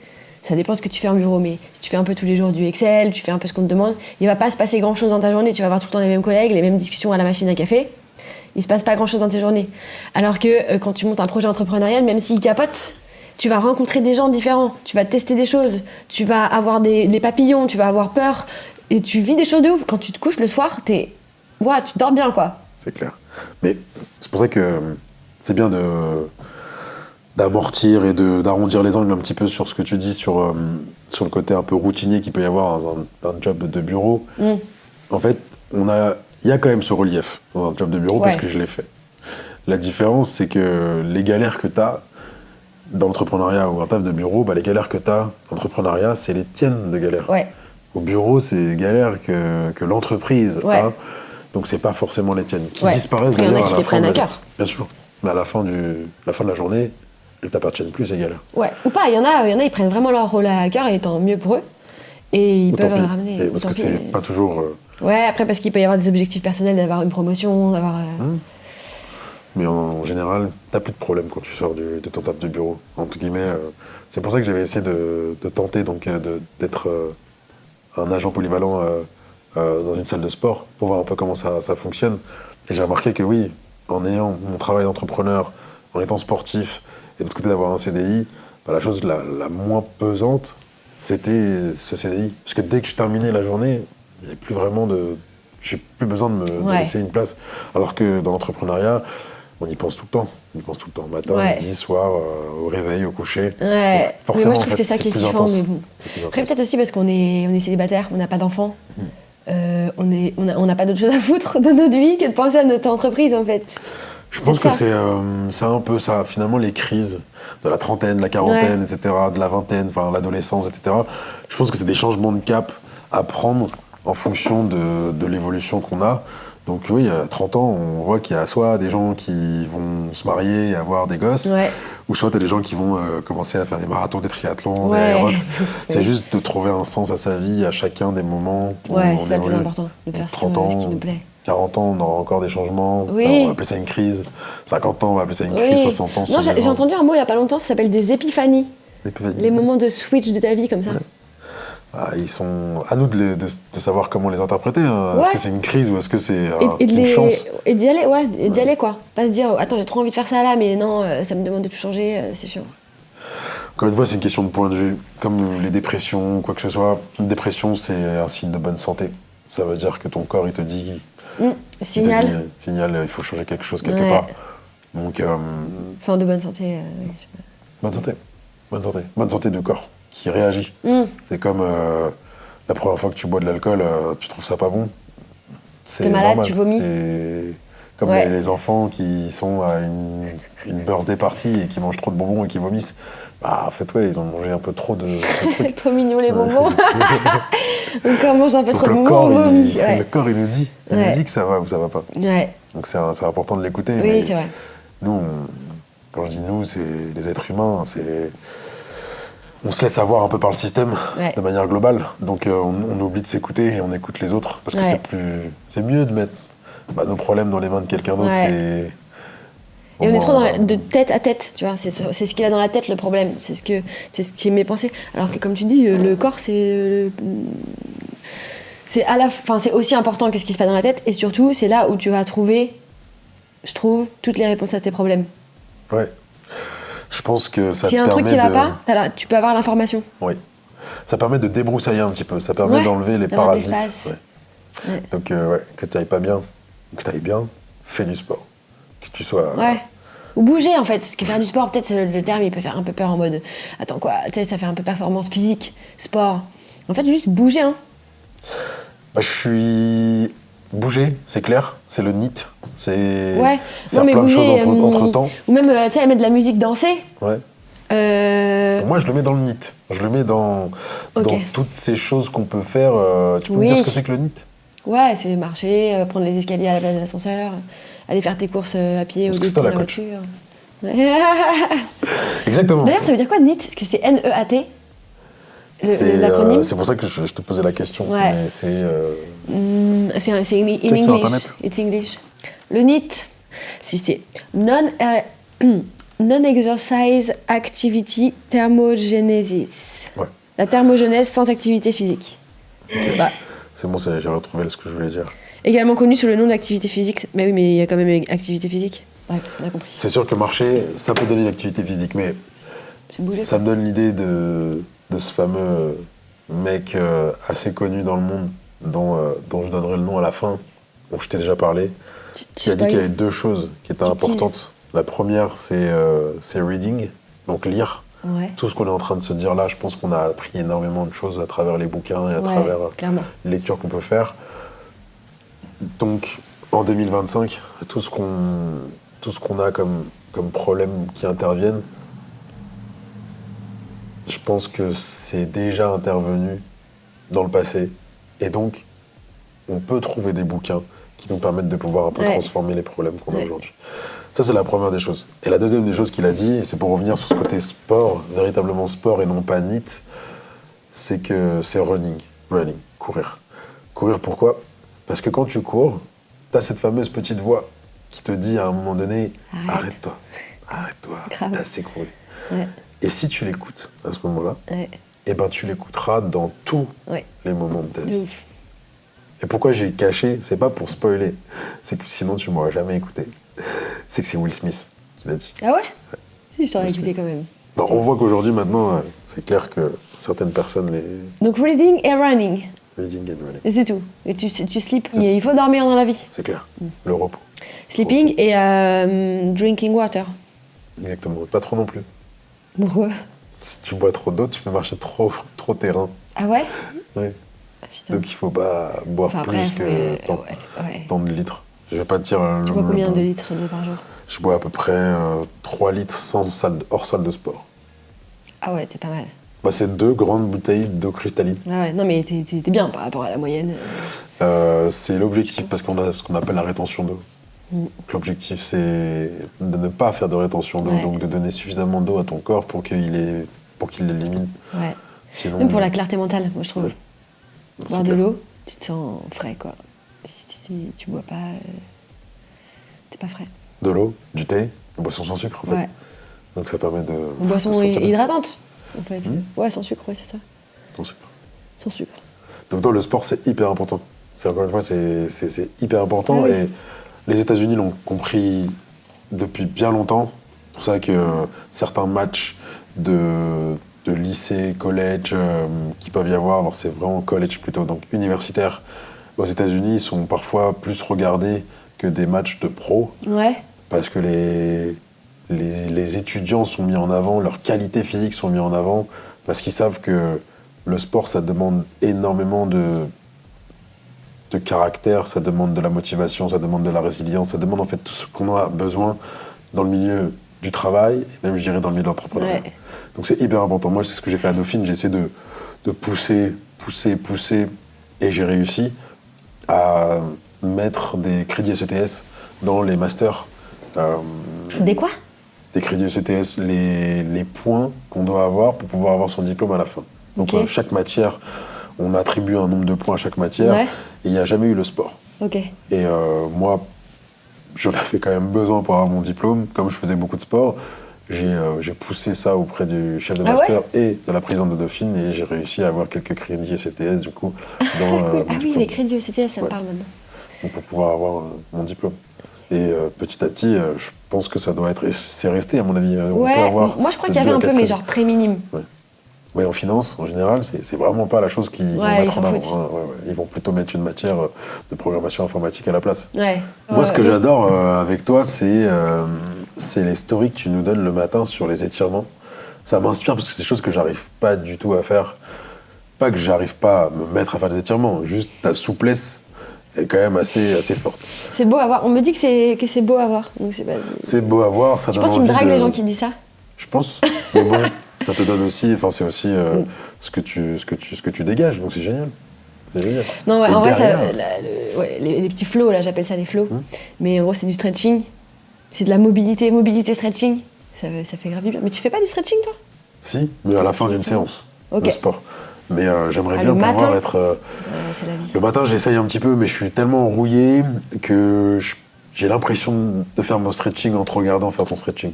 ça dépend ce que tu fais en bureau, mais si tu fais un peu tous les jours du Excel, tu fais un peu ce qu'on te demande, il va pas se passer grand-chose dans ta journée, tu vas avoir tout le temps les mêmes collègues, les mêmes discussions à la machine à café, il se passe pas grand-chose dans tes journées. Alors que quand tu montes un projet entrepreneurial, même s'il capote, tu vas rencontrer des gens différents, tu vas tester des choses, tu vas avoir des papillons, tu vas avoir peur, et tu vis des choses de ouf. Quand tu te couches le soir, tu dors bien, quoi. C'est clair. Mais c'est pour ça que c'est bien d'amortir et d'arrondir les angles un petit peu sur ce que tu dis, sur le côté un peu routinier qu'il peut y avoir dans un job de bureau. En fait, il y a quand même ce relief dans un job de bureau parce que je l'ai fait. La différence, c'est que les galères que tu as dans l'entrepreneuriat ou un taf de bureau, les galères que tu as dans l'entrepreneuriat, c'est les tiennes de galères. Ouais. Au bureau, c'est les galères que l'entreprise a, donc c'est pas forcément les tiennes. Qui disparaissent d'ailleurs à la fin. Il y en a qui les prennent à cœur. Bien sûr. Mais à la fin de la journée, elles t'appartiennent plus, ces galères. Ouais, ou pas. Il y en a, ils prennent vraiment leur rôle à cœur et tant mieux pour eux. Et ils peuvent ramener. Et parce que c'est pas toujours. Ouais, après, parce qu'il peut y avoir des objectifs personnels, d'avoir une promotion, d'avoir. Mais en général, t'as plus de problème quand tu sors de ton taf de bureau. Entre guillemets, c'est pour ça que j'avais essayé de tenter d'être un agent polyvalent dans une salle de sport pour voir un peu comment ça fonctionne. Et j'ai remarqué que oui, en ayant mon travail d'entrepreneur, en étant sportif, et de l'autre côté d'avoir un CDI, la chose la moins pesante, c'était ce CDI. Parce que dès que je terminais la journée, il n'y avait plus vraiment j'ai plus besoin de me laisser une place. Alors que dans l'entrepreneuriat, on y pense tout le temps. On y pense tout le temps, matin, midi, soir, au réveil, au coucher. Ouais. Donc, mais moi, je trouve que c'est ça qui est kiffant. Mais bon. Après, peut-être aussi parce qu'on est célibataire, on n'a pas d'enfants. On n'a pas d'autre chose à foutre de notre vie que de penser à notre entreprise, en fait. Je pense que c'est un peu ça. Finalement, les crises de la trentaine, la quarantaine, etc., de la vingtaine, l'adolescence, etc., je pense que c'est des changements de cap à prendre en fonction de l'évolution qu'on a. Donc oui, à 30 ans, on voit qu'il y a soit des gens qui vont se marier et avoir des gosses, ou soit t'as des gens qui vont commencer à faire des marathons, des triathlons, des aérox. C'est juste de trouver un sens à sa vie à chacun des moments où on c'est ça le plus important, de faire 30 ans, ce qui nous plaît. 40 ans, on aura encore des changements, on va appeler ça une crise. 50 ans, on va appeler ça une crise, 60 ans, Non, j'ai entendu un mot il n'y a pas longtemps, ça s'appelle des épiphanies. Les moments de switch de ta vie comme ça. Ils sont à nous de savoir comment les interpréter. Est-ce que c'est une crise ou est-ce que c'est une chance? Et d'y aller, d'y aller quoi. Pas se dire, attends, j'ai trop envie de faire ça là, mais non, ça me demande de tout changer, c'est chiant. Encore une fois, c'est une question de point de vue. Comme les dépressions, quoi que ce soit, une dépression, c'est un signe de bonne santé. Ça veut dire que ton corps, il te dit... Signal. Il faut changer quelque chose quelque part. Donc... Enfin, de bonne santé. Bonne santé. Bonne santé du corps qui réagit. C'est comme la première fois que tu bois de l'alcool, tu trouves ça pas bon. T'es malade, tu vomis. C'est comme les enfants qui sont à une birthday party et qui mangent trop de bonbons et qui vomissent. En fait, ils ont mangé un peu trop de trucs. Trop mignon les bonbons. Le corps mange un peu trop de bonbons, on vomit. Le corps, il nous dit que ça va ou ça va pas. Donc c'est important de l'écouter. Oui, c'est vrai. Nous, quand je dis nous, c'est les êtres humains, on se laisse avoir un peu par le système de manière globale. Donc on oublie de s'écouter et on écoute les autres. Parce que c'est mieux de mettre nos problèmes dans les mains de quelqu'un d'autre. Et on est trop de tête à tête, tu vois. C'est ce qu'il a dans la tête, le problème. C'est ce qui est mes pensées. Alors que comme tu dis, le corps, c'est aussi important que ce qui se passe dans la tête. Et surtout, c'est là où tu vas trouver, je trouve, toutes les réponses à tes problèmes. Ouais. Je pense que ça S'il y a un truc qui va pas, tu peux avoir l'information. Oui. Ça permet de débroussailler un petit peu. Ça permet d'enlever les parasites. Donc, que tu ailles pas bien, ou que tu ailles bien, fais du sport. Que tu sois... Ou bouger, en fait. Parce que faire du sport, peut-être, le terme, il peut faire un peu peur en mode... Attends, quoi, tu sais, ça fait un peu performance physique, sport. En fait, juste bouger, hein. Je suis... Bouger, c'est clair, c'est le NEAT, c'est faire plein de choses entre temps. Ou même, tu sais, mettre de la musique, danser. Ouais. Pour moi, je le mets dans le NEAT. Je le mets dans toutes ces choses qu'on peut faire. Tu peux me dire ce que c'est que le NEAT? Ouais, c'est marcher, prendre les escaliers à la place de l'ascenseur, aller faire tes courses à pied au lieu de prendre la voiture. Exactement. D'ailleurs, ça veut dire quoi NEAT? Est-ce que c'est N-E-A-T? L'acronyme? C'est pour ça que je te posais la question. Ouais. Mais c'est C'est in sur English. Internet. It's English. Le NEAT, si c'est Non-Exercise Activity Thermogenesis. Ouais. La thermogenèse sans activité physique. Bah, C'est bon, j'ai retrouvé ce que je voulais dire. également connu sous le nom d'activité physique. Mais oui, mais il y a quand même activité physique. Bref, on a compris. C'est sûr que marcher, ça peut donner une activité physique, mais C'est bougé. ça me donne l'idée de ce fameux mec assez connu dans le monde, dont je donnerai le nom à la fin, dont je t'ai déjà parlé, qui a dit qu'il y avait deux choses qui étaient importantes. La première, c'est reading, donc lire. Ouais. Tout ce qu'on est en train de se dire là, je pense qu'on a appris énormément de choses à travers les bouquins et à travers clairement. les lectures qu'on peut faire. Donc, en 2025, tout ce qu'on a comme problèmes qui interviennent, je pense que c'est déjà intervenu dans le passé. Et donc, on peut trouver des bouquins qui nous permettent de pouvoir un peu transformer les problèmes qu'on a aujourd'hui. Ça, c'est la première des choses. Et la deuxième des choses qu'il a dit, et c'est pour revenir sur ce côté sport, véritablement sport et non pas NEAT, c'est que c'est running, courir. Courir pourquoi ? Parce que quand tu cours, t'as cette fameuse petite voix qui te dit à un moment donné « Arrête-toi, t'as assez couru ». Et si tu l'écoutes à ce moment-là, eh ben tu l'écouteras dans tous les moments de ta vie. Et pourquoi j'ai caché, c'est pas pour spoiler, c'est que sinon tu m'aurais jamais écouté. C'est que c'est Will Smith qui l'a dit. Ah ouais, je t'aurais écouté quand même. Non, on voit qu'aujourd'hui, maintenant, c'est clair que certaines personnes les... Donc reading et running. Reading and running. Et c'est tout. Et tu sleep. Il faut dormir dans la vie. C'est clair. Le repos. Sleeping et drinking water. Exactement. Pas trop non plus. Pourquoi ? Si tu bois trop d'eau, tu fais marcher trop terrain. Ah ouais ? Ouais. Ah, putain. Donc il faut pas boire plus que tant de litres. Je vais pas te dire... Tu bois combien de litres d'eau par jour ? Je bois à peu près 3 litres hors salle de sport. Ah ouais, t'es pas mal. Bah, c'est 2 grandes bouteilles d'eau cristalline. Ah ouais, non mais t'es bien par rapport à la moyenne. C'est l'objectif parce qu'on a ce qu'on appelle la rétention d'eau. Donc l'objectif c'est de ne pas faire de rétention d'eau, donc de donner suffisamment d'eau à ton corps pour qu'il l'élimine. Ouais. Sinon, même pour la clarté mentale, moi je trouve. Boire de clair. l'eau, tu te sens frais quoi. Si tu bois pas, t'es pas frais. De l'eau, du thé, une boisson sans sucre en fait. Ouais. Donc ça permet de... Une boisson de sentir bien. hydratante en fait. Ouais, sans sucre, ouais, c'est ça. Sans sucre. Sans sucre. Donc toi, le sport c'est hyper important. C'est encore une fois, c'est hyper important et les États-Unis l'ont compris depuis bien longtemps. C'est pour ça que certains matchs de lycée, collège qui peuvent y avoir, alors c'est vraiment collège plutôt, donc universitaire, aux États-Unis, ils sont parfois plus regardés que des matchs de pro. Ouais. Parce que les étudiants sont mis en avant, leurs qualités physiques sont mis en avant, parce qu'ils savent que le sport, ça demande énormément de caractère, ça demande de la motivation, ça demande de la résilience, ça demande en fait tout ce qu'on a besoin dans le milieu du travail, et même je dirais dans le milieu de l'entrepreneuriat. Ouais. Donc c'est hyper important. Moi, c'est ce que j'ai fait à Dauphine, j'ai essayé de pousser, et j'ai réussi à mettre des crédits ECTS dans les masters. Des quoi ? Des crédits ECTS, les points qu'on doit avoir pour pouvoir avoir son diplôme à la fin. Donc chaque matière, on attribue un nombre de points à chaque matière, et il n'y a jamais eu le sport. Ok. Et moi, j'en avais quand même besoin pour avoir mon diplôme. Comme je faisais beaucoup de sport, j'ai poussé ça auprès du chef de master et de la présidente de Dauphine, et j'ai réussi à avoir quelques crédits ECTS du coup dans Cool. mon Ah oui, diplôme. les crédits ECTS, ça me parle maintenant. Donc, pour pouvoir avoir mon diplôme. Et petit à petit, je pense que ça doit être... Et c'est resté, à mon avis. On peut avoir moi je crois de qu'il y avait 2 à un peu, 4 mais crédits. genre très minime. Ouais, en finance, en général, c'est vraiment pas la chose qu'ils vont Ouais, mettre ils en s'en avant. foutent. Ils vont plutôt mettre une matière de programmation informatique à la place. Ouais. Moi, ce que j'adore avec toi, c'est les stories que tu nous donnes le matin sur les étirements. Ça m'inspire parce que c'est des choses que j'arrive pas du tout à faire. Pas que j'arrive pas à me mettre à faire des étirements, juste ta souplesse est quand même assez forte. C'est beau à voir. On me dit que c'est beau à voir. Donc c'est vas-y. C'est beau à voir, ça Je donne pense envie qu'ils me draguent de... les gens qui disent ça. Je pense, mais bon, ça te donne aussi, enfin c'est aussi ce que tu dégages, donc c'est génial. C'est génial. Non, ouais, Et en vrai, derrière, les petits flows, là, j'appelle ça des flows. Mais en gros, c'est du stretching. C'est de la mobilité stretching. Ça fait grave du bien. Mais tu fais pas du stretching, toi ? Si, mais à la fin d'une séance Ok. de sport. Mais j'aimerais le bien pouvoir matin être... c'est la vie. Le matin, j'essaye un petit peu, mais je suis tellement rouillé que j'ai l'impression de faire mon stretching en te regardant faire ton stretching.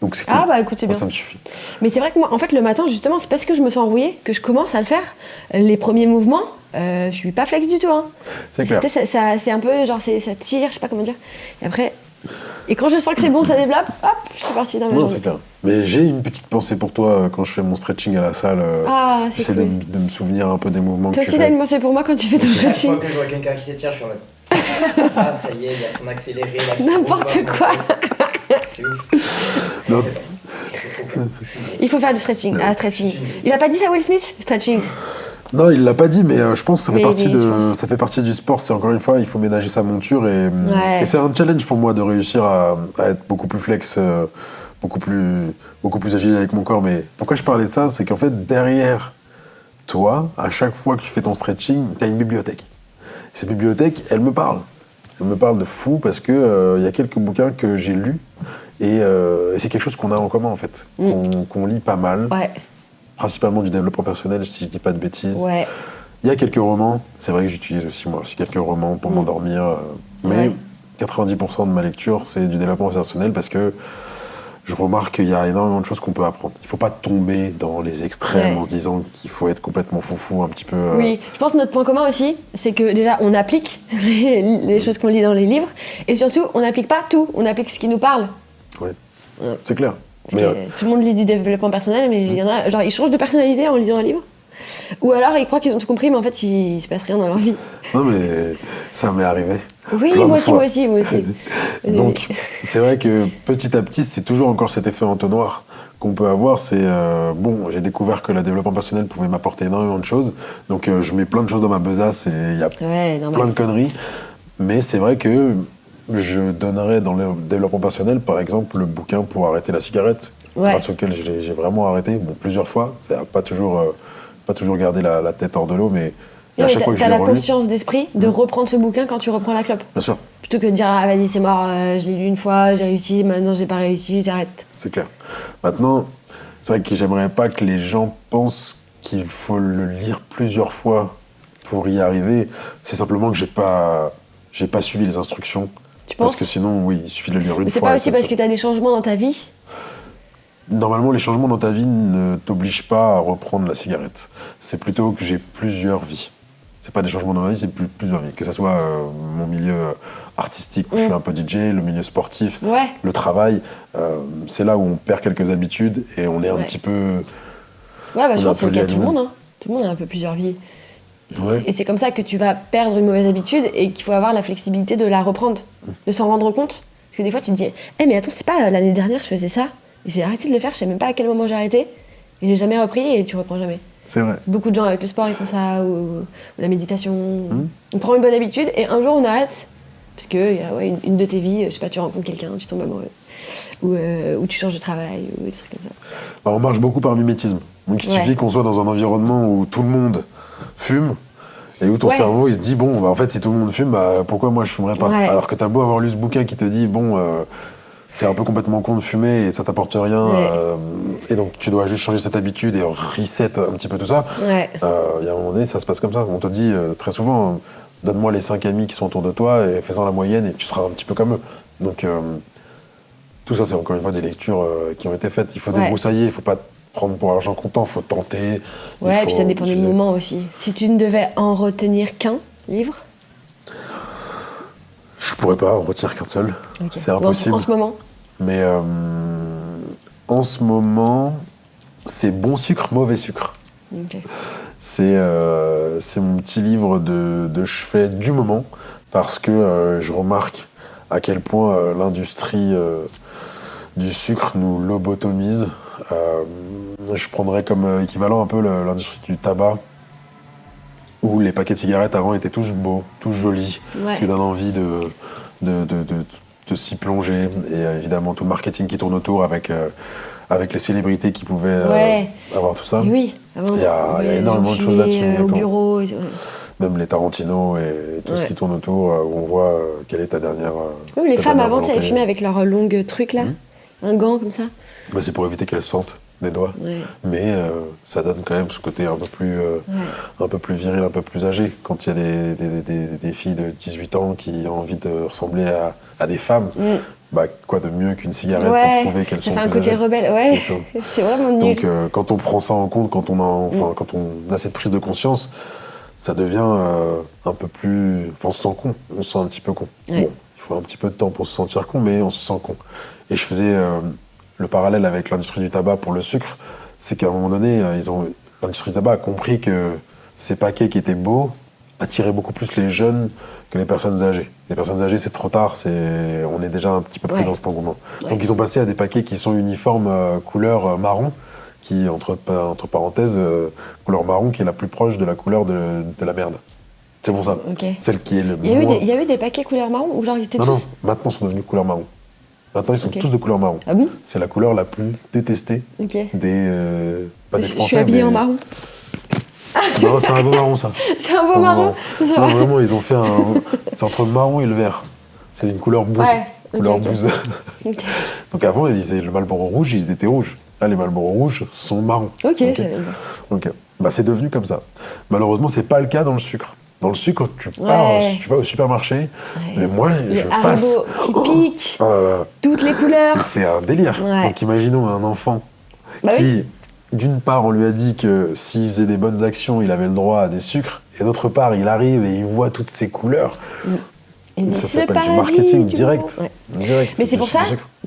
Donc c'est cool. Ah bah écoute, c'est Moi, bien. ça me suffit. Mais c'est vrai que moi, en fait, le matin, justement, c'est parce que je me sens rouillée que je commence à le faire. Les premiers mouvements, je suis pas flex du tout. Hein. C'est clair. C'est un peu genre, ça tire, je sais pas comment dire. Et après, et quand je sens que c'est bon, ça développe, hop, je suis partie dans ma Non, journée. c'est clair. Mais j'ai une petite pensée pour toi quand je fais mon stretching à la salle. Ah, c'est J'essaie cool. de me souvenir un peu des mouvements Toi que tu aussi, t'as fais. une pensée pour moi quand tu fais ton Chaque stretching. fois que je vois quelqu'un qui s'étire, je suis en mode. Ah, ça y est, il y a son accéléré là. qui N'importe tombe, quoi. C'est ouf. Non. Je suis nul. Il faut faire du stretching. Ah, stretching. Je suis nul. Il a pas dit ça, Will Smith? Stretching. Non, il l'a pas dit, mais je pense que ça fait, Mais partie je pense. ça fait partie du sport. C'est encore une fois, il faut ménager sa monture. Ouais. Et c'est un challenge pour moi de réussir à être beaucoup plus flex, beaucoup plus agile avec mon corps. Mais pourquoi je parlais de ça? C'est qu'en fait, derrière toi, à chaque fois que tu fais ton stretching, tu as une bibliothèque. Cette bibliothèque, elle me parle. Elle me parle de fou parce que y a quelques bouquins que j'ai lus et c'est quelque chose qu'on a en commun en fait, qu'on lit pas mal, Ouais. principalement du développement personnel si je dis pas de bêtises. Ouais. Il y a quelques romans, c'est vrai que j'utilise aussi moi aussi quelques romans pour m'endormir, mais Ouais. 90% de ma lecture c'est du développement personnel parce que je remarque qu'il y a énormément de choses qu'on peut apprendre. Il ne faut pas tomber dans les extrêmes Ouais. en se disant qu'il faut être complètement foufou, un petit peu... Oui, je pense que notre point commun aussi, c'est que déjà on applique les choses qu'on lit dans les livres et surtout on n'applique pas tout, on applique ce qui nous parle. Ouais. Ouais. C'est clair. Parce Mais, que tout le monde lit du développement personnel, mais il y en a, genre ils changent de personnalité en lisant un livre. Ou alors ils croient qu'ils ont tout compris, mais en fait il se passe rien dans leur vie. non mais ça m'est arrivé. Oui, Plein de moi aussi, fois. moi aussi, moi aussi. Donc, c'est vrai que petit à petit, c'est toujours encore cet effet entonnoir qu'on peut avoir. C'est bon, j'ai découvert que le développement personnel pouvait m'apporter énormément de choses. Donc, je mets plein de choses dans ma besace et il y a Ouais, normal. plein de conneries. Mais c'est vrai que je donnerais dans le développement personnel, par exemple, le bouquin pour arrêter la cigarette, Ouais. grâce auquel j'ai vraiment arrêté, bon, plusieurs fois. Ça n'a pas toujours gardé la tête hors de l'eau, mais Et à chaque fois que je t'as l'ai la relu, conscience d'esprit de reprendre ce bouquin quand tu reprends la clope. bien sûr, Plutôt que de dire ah vas-y c'est mort, je l'ai lu une fois, j'ai réussi, maintenant j'ai pas réussi, j'arrête. c'est clair. Maintenant, c'est vrai que j'aimerais pas que les gens pensent qu'il faut le lire plusieurs fois pour y arriver. C'est simplement que j'ai pas suivi les instructions. Tu penses? Parce que sinon, oui, il suffit de le lire une Mais c'est fois. pas et aussi c'est parce ça. que t'as des changements dans ta vie? Normalement, les changements dans ta vie ne t'obligent pas à reprendre la cigarette. C'est plutôt que j'ai plusieurs vies. C'est pas des changements dans ma vie, c'est plusieurs vies. Que ce soit mon milieu artistique, où je suis un peu DJ, le milieu sportif, Ouais. le travail, c'est là où on perd quelques habitudes et on est un Ouais. petit peu... Ouais, bah je On a pense que c'est un le peu cas lié de à tout le monde. nous-mêmes. Hein. Tout le monde a un peu plusieurs vies. Ouais. Et c'est comme ça que tu vas perdre une mauvaise habitude et qu'il faut avoir la flexibilité de la reprendre, de s'en rendre compte. Parce que des fois tu te dis, eh mais attends, c'est pas l'année dernière je faisais ça, et j'ai arrêté de le faire, je sais même pas à quel moment j'ai arrêté, et j'ai jamais repris et tu reprends jamais. C'est vrai. Beaucoup de gens avec le sport ils font ça, ou la méditation. On prend une bonne habitude et un jour on arrête, parce que y a, ouais, une de tes vies, je sais pas, tu rencontres quelqu'un, tu tombes amoureux, ou tu changes de travail, ou des trucs comme ça. Bah, on marche beaucoup par mimétisme. Donc il Ouais. suffit qu'on soit dans un environnement où tout le monde fume et où ton Ouais. cerveau il se dit bon bah, en fait si tout le monde fume bah, pourquoi moi je fumerais pas. Ouais. Alors que t'as beau avoir lu ce bouquin qui te dit bon c'est un peu complètement con de fumer et ça t'apporte rien Ouais. et donc tu dois juste changer cette habitude et reset un petit peu tout ça. Ouais. Il y a un moment donné ça se passe comme ça. On te dit très souvent donne-moi les 5 amis qui sont autour de toi et fais-en la moyenne et tu seras un petit peu comme eux. Donc tout ça c'est encore une fois des lectures qui ont été faites. Il faut Ouais. débroussailler, il faut pas prendre pour argent comptant, il faut tenter. il Ouais, faut puis ça dépend du utiliser. moment aussi. Si tu ne devais en retenir qu'un livre, Je pourrais pas en retenir qu'un seul, ok. c'est Ou impossible. En ce moment, Mais en ce moment, c'est bon sucre, mauvais sucre. ok. C'est mon petit livre de chevet du moment parce que je remarque à quel point l'industrie du sucre nous lobotomise. Je prendrais comme équivalent un peu l'industrie du tabac où les paquets de cigarettes avant étaient tous beaux, tous jolis, Ouais. qui donnent envie de s'y plonger. Et évidemment tout le marketing qui tourne autour avec les célébrités qui pouvaient Ouais. avoir tout ça. Et oui, avant, Il y a on énormément de choses fumait, là-dessus, Au exactement. bureau. Ouais. Même les Tarantino et tout ce Ouais. qui tourne autour, où on voit quelle est ta dernière. Oui, les ta femmes dernière avant, tu sais, elles volonté. fumaient avec leur longue truc là, un gant comme ça. Bah, c'est pour éviter qu'elles sentent. des doigts. Ouais. Mais ça donne quand même ce côté un peu plus viril, un peu plus âgé. Quand il y a des filles de 18 ans qui ont envie de ressembler à des femmes, bah, quoi de mieux qu'une cigarette pour prouver qu'elles sont ça fait un plus côté âgées. rebelle, ouais. C'est vraiment nul. Donc quand on prend ça en compte, quand on a cette prise de conscience, ça devient un peu plus... Enfin, on se sent con, on se sent un petit peu con. Ouais. Bon, il faut un petit peu de temps pour se sentir con, mais on se sent con. Et je faisais le parallèle avec l'industrie du tabac pour le sucre, c'est qu'à un moment donné, l'industrie du tabac a compris que ces paquets qui étaient beaux attiraient beaucoup plus les jeunes que les personnes âgées. Les personnes âgées, c'est trop tard, on est déjà un petit peu pris dans cet engouement. Ouais. Donc ils ont passé à des paquets qui sont uniformes couleur marron, qui, entre parenthèses, couleur marron, qui est la plus proche de la couleur de la merde. C'est pour ça. Okay. Celle qui est le Il y a eu des paquets couleur marron ou genre ils étaient tous... Non, maintenant ils sont devenus couleur marron. Maintenant ils sont tous de couleur marron. Ah bon? C'est la couleur la plus détestée des pas des Français. Je suis habillée en marron. Non, c'est un beau marron ça. C'est un beau marron. Non, vraiment, ils ont fait c'est entre le marron et le vert. C'est une couleur bouse. Ouais, couleur bouse. Okay. Donc avant, le Marlboro rouge, ils étaient rouges. Là, les Marlboro rouges sont marrons. Ok. Donc, bah, c'est devenu comme ça. Malheureusement, c'est pas le cas dans le sucre. Dans le sucre, tu vas au supermarché, mais moi, je passe... qui pique, toutes les couleurs. C'est un délire. Ouais. Donc imaginons un enfant qui... D'une part, on lui a dit que s'il faisait des bonnes actions, il avait le droit à des sucres. Et d'autre part, il arrive et il voit toutes ces couleurs. Et ça s'appelle du marketing direct. Ouais. Direct. Mais c'est pour ça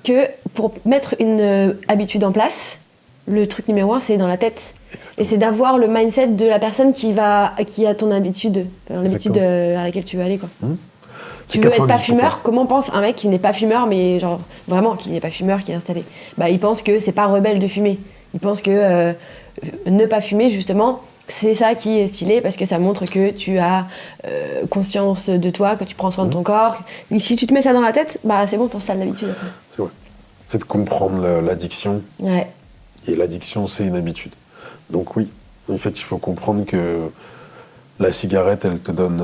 que pour mettre une habitude en place, le truc numéro 1, c'est dans la tête. Exactement. Et c'est d'avoir le mindset de la personne qui a ton habitude, l'habitude à laquelle tu veux aller, quoi. Tu veux être pas fumeur, comment pense un mec qui n'est pas fumeur, mais genre vraiment qui n'est pas fumeur, qui est installé? Bah, il pense que c'est pas rebelle de fumer. Il pense que ne pas fumer, justement, c'est ça qui est stylé parce que ça montre que tu as conscience de toi, que tu prends soin de ton corps. Et si tu te mets ça dans la tête, bah c'est bon, t'installes l'habitude. C'est vrai. C'est de comprendre l'addiction. Ouais. Et l'addiction, c'est une habitude. Donc oui, en fait, il faut comprendre que la cigarette, elle te donne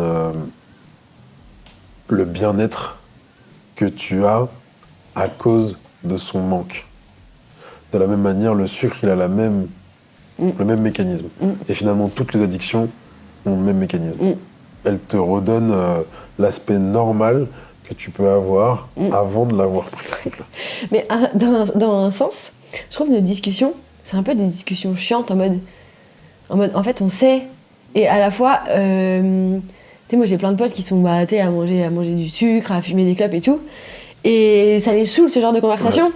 le bien-être que tu as à cause de son manque. De la même manière, le sucre, il a le même mécanisme. Et finalement, toutes les addictions ont le même mécanisme. Elles te redonnent l'aspect normal que tu peux avoir avant de l'avoir pris. Mais dans un sens, je trouve nos discussions, c'est un peu des discussions chiantes en mode en fait, on sait, et à la fois, tu sais, moi j'ai plein de potes qui sont à manger du sucre, à fumer des clopes et tout, et ça les saoule ce genre de conversation. Ouais.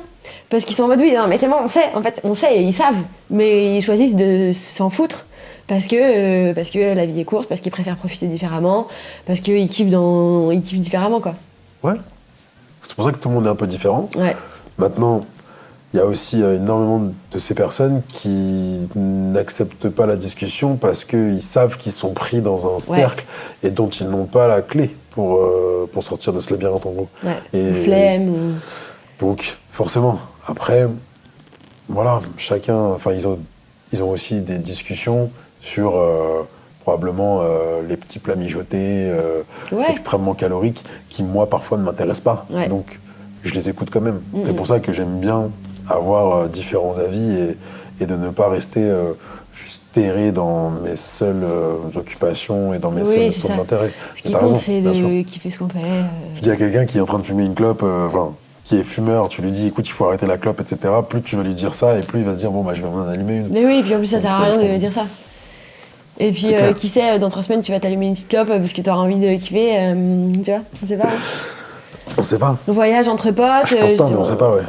Parce qu'ils sont en mode oui, non mais c'est bon, on sait et ils savent, mais ils choisissent de s'en foutre parce que la vie est courte, parce qu'ils préfèrent profiter différemment, parce qu'ils kiffent différemment, quoi. Ouais. C'est pour ça que tout le monde est un peu différent. Ouais. Maintenant, il y a aussi énormément de ces personnes qui n'acceptent pas la discussion parce qu'ils savent qu'ils sont pris dans un cercle et dont ils n'ont pas la clé pour sortir de ce labyrinthe, en gros. Ouais. Et flemme ou... Donc, forcément, après, voilà, chacun... Enfin, ils ont aussi des discussions sur probablement les petits plats mijotés extrêmement caloriques qui, moi, parfois, ne m'intéressent pas. Ouais. Donc, je les écoute quand même. C'est pour ça que j'aime bien avoir différents avis et de ne pas rester juste terré dans mes seules occupations et dans mes seuls centres d'intérêt. Ce qui compte, c'est de kiffer ce qu'on fait. Je dis à quelqu'un qui est en train de fumer une clope, qui est fumeur, tu lui dis écoute, il faut arrêter la clope, etc. Plus tu vas lui dire ça, et plus il va se dire bon, bah je vais en allumer une. Mais oui, et puis en plus, ça sert à rien de dire ça. Et puis, qui sait, dans 3 semaines, tu vas t'allumer une petite clope parce que tu auras envie de kiffer, tu vois, on sait pas. On sait pas. On voyage entre potes. Je pense pas, mais on sait pas, ouais.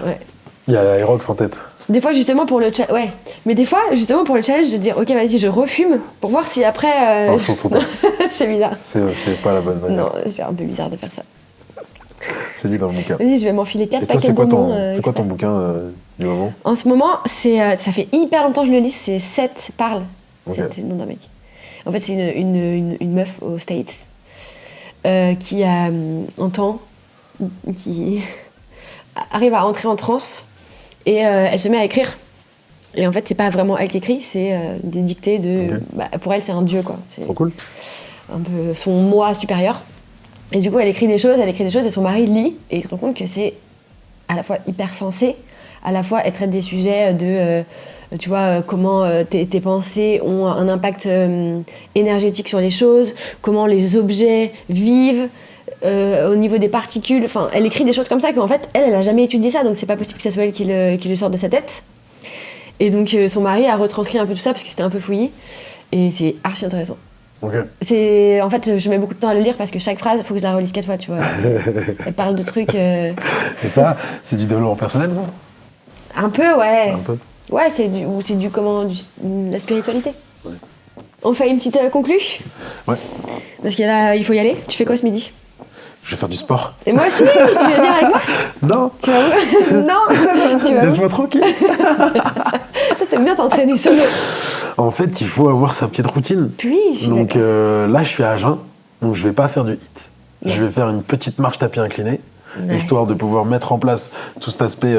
Il y a l'Aerox en tête. Des fois, justement, pour le challenge, ouais. Mais des fois, justement, pour le challenge, de dire, ok, vas-y, je refume pour voir si après. Non, surtout pas. C'est bizarre. C'est pas la bonne manière. Non, c'est un peu bizarre de faire ça. C'est dit dans le bouquin. Vas-y, je vais m'enfiler 4 paquets de bonbons. C'est quoi ton bouquin du moment? En ce moment, ça fait hyper longtemps que je le lis, c'est Seth Parle. Okay. C'est le nom d'un mec. En fait, c'est une meuf aux States qui a un temps, qui arrive à entrer en transe et elle se met à écrire. Et en fait, c'est pas vraiment elle qui écrit, c'est des dictées de... Okay. Bah, pour elle, c'est un dieu, quoi. C'est trop cool. Un peu son moi supérieur. Et du coup, elle écrit des choses et son mari lit et il se rend compte que c'est à la fois hyper sensé, à la fois elle traite des sujets de tu vois, comment tes pensées ont un impact énergétique sur les choses, comment les objets vivent au niveau des particules. Enfin, elle écrit des choses comme ça qu'en fait, elle a jamais étudié ça, donc c'est pas possible que ça soit elle qui le sorte de sa tête. Et donc son mari a retranscrit un peu tout ça parce que c'était un peu fouillis. Et c'est archi intéressant. Ok. En fait, je mets beaucoup de temps à le lire parce que chaque phrase, il faut que je la relise 4 fois, tu vois. Elle parle de trucs... Et ça, c'est du développement personnel, ça? Un peu, ouais. Un peu. Ouais, c'est la spiritualité. Ouais. On fait une petite conclue? Ouais. Parce qu'il faut y aller. Tu fais quoi ce midi? Je vais faire du sport. Et moi aussi, tu veux venir avec moi? Non. Tu vas où? Non. Tu vas Laisse-moi tranquille. Toi, t'aimes bien t'entraîner solo. En fait, il faut avoir sa petite routine. Oui, je suis Donc là, je suis à jeun, donc je vais pas faire du hit. Ouais. Je vais faire une petite marche tapis incliné, ouais. histoire de pouvoir mettre en place tout cet aspect.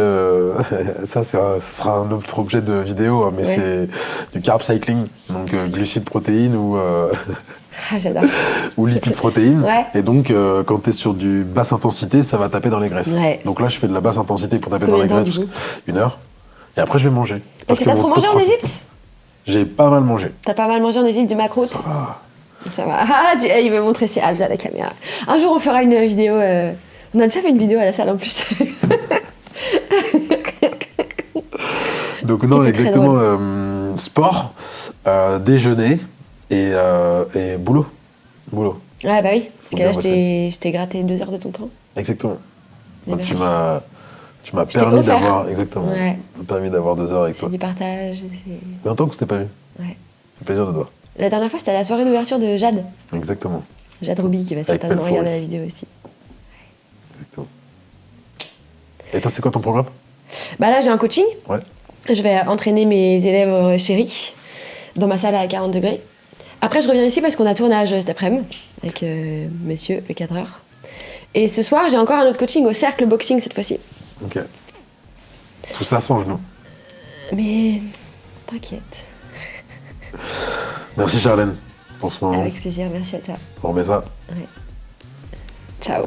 Ça sera un autre objet de vidéo, hein, mais ouais. C'est du carb cycling, donc glucides, protéines ou. Ah, j'adore. Ou lipides, protéines. Ouais. Et donc, quand tu es sur du basse intensité, ça va taper dans les graisses. Ouais. Donc là, je fais de la basse intensité pour taper dans les graisses. 1 heure. Et après, je vais manger. Parce que t'as trop mangé en Égypte? J'ai pas mal mangé. T'as pas mal mangé en Égypte, du macro? Ça va. Ah, il veut montrer ses abs à la caméra. Un jour, on fera une vidéo. On a déjà fait une vidéo à la salle en plus. Donc, non, exactement. Sport, déjeuner et boulot. Boulot. Ouais, bah oui. Parce que là, je t'ai gratté 2 heures de ton temps. Exactement. Donc, tu m'as permis d'avoir. Exactement. Ouais. Tu m'as permis d'avoir 2 heures avec toi. Du partage. C'est longtemps que je t'ai pas vu. Ouais. C'est plaisir de te voir. La dernière fois, c'était à la soirée d'ouverture de Jade. Exactement. Jade Rouby, qui va certainement regarder la vidéo aussi. Exactement. Et toi, c'est quoi ton programme? Bah là, j'ai un coaching. Ouais. Je vais entraîner mes élèves chéris dans ma salle à 40 degrés. Après, je reviens ici parce qu'on a tournage cet après-midi avec messieurs, le cadreur. Et ce soir, j'ai encore un autre coaching au cercle boxing cette fois-ci. Ok. Tout ça sans genoux. Mais t'inquiète. Merci Charlène pour ce moment. Avec plaisir, merci à toi. On remet ça. Ouais. Ciao.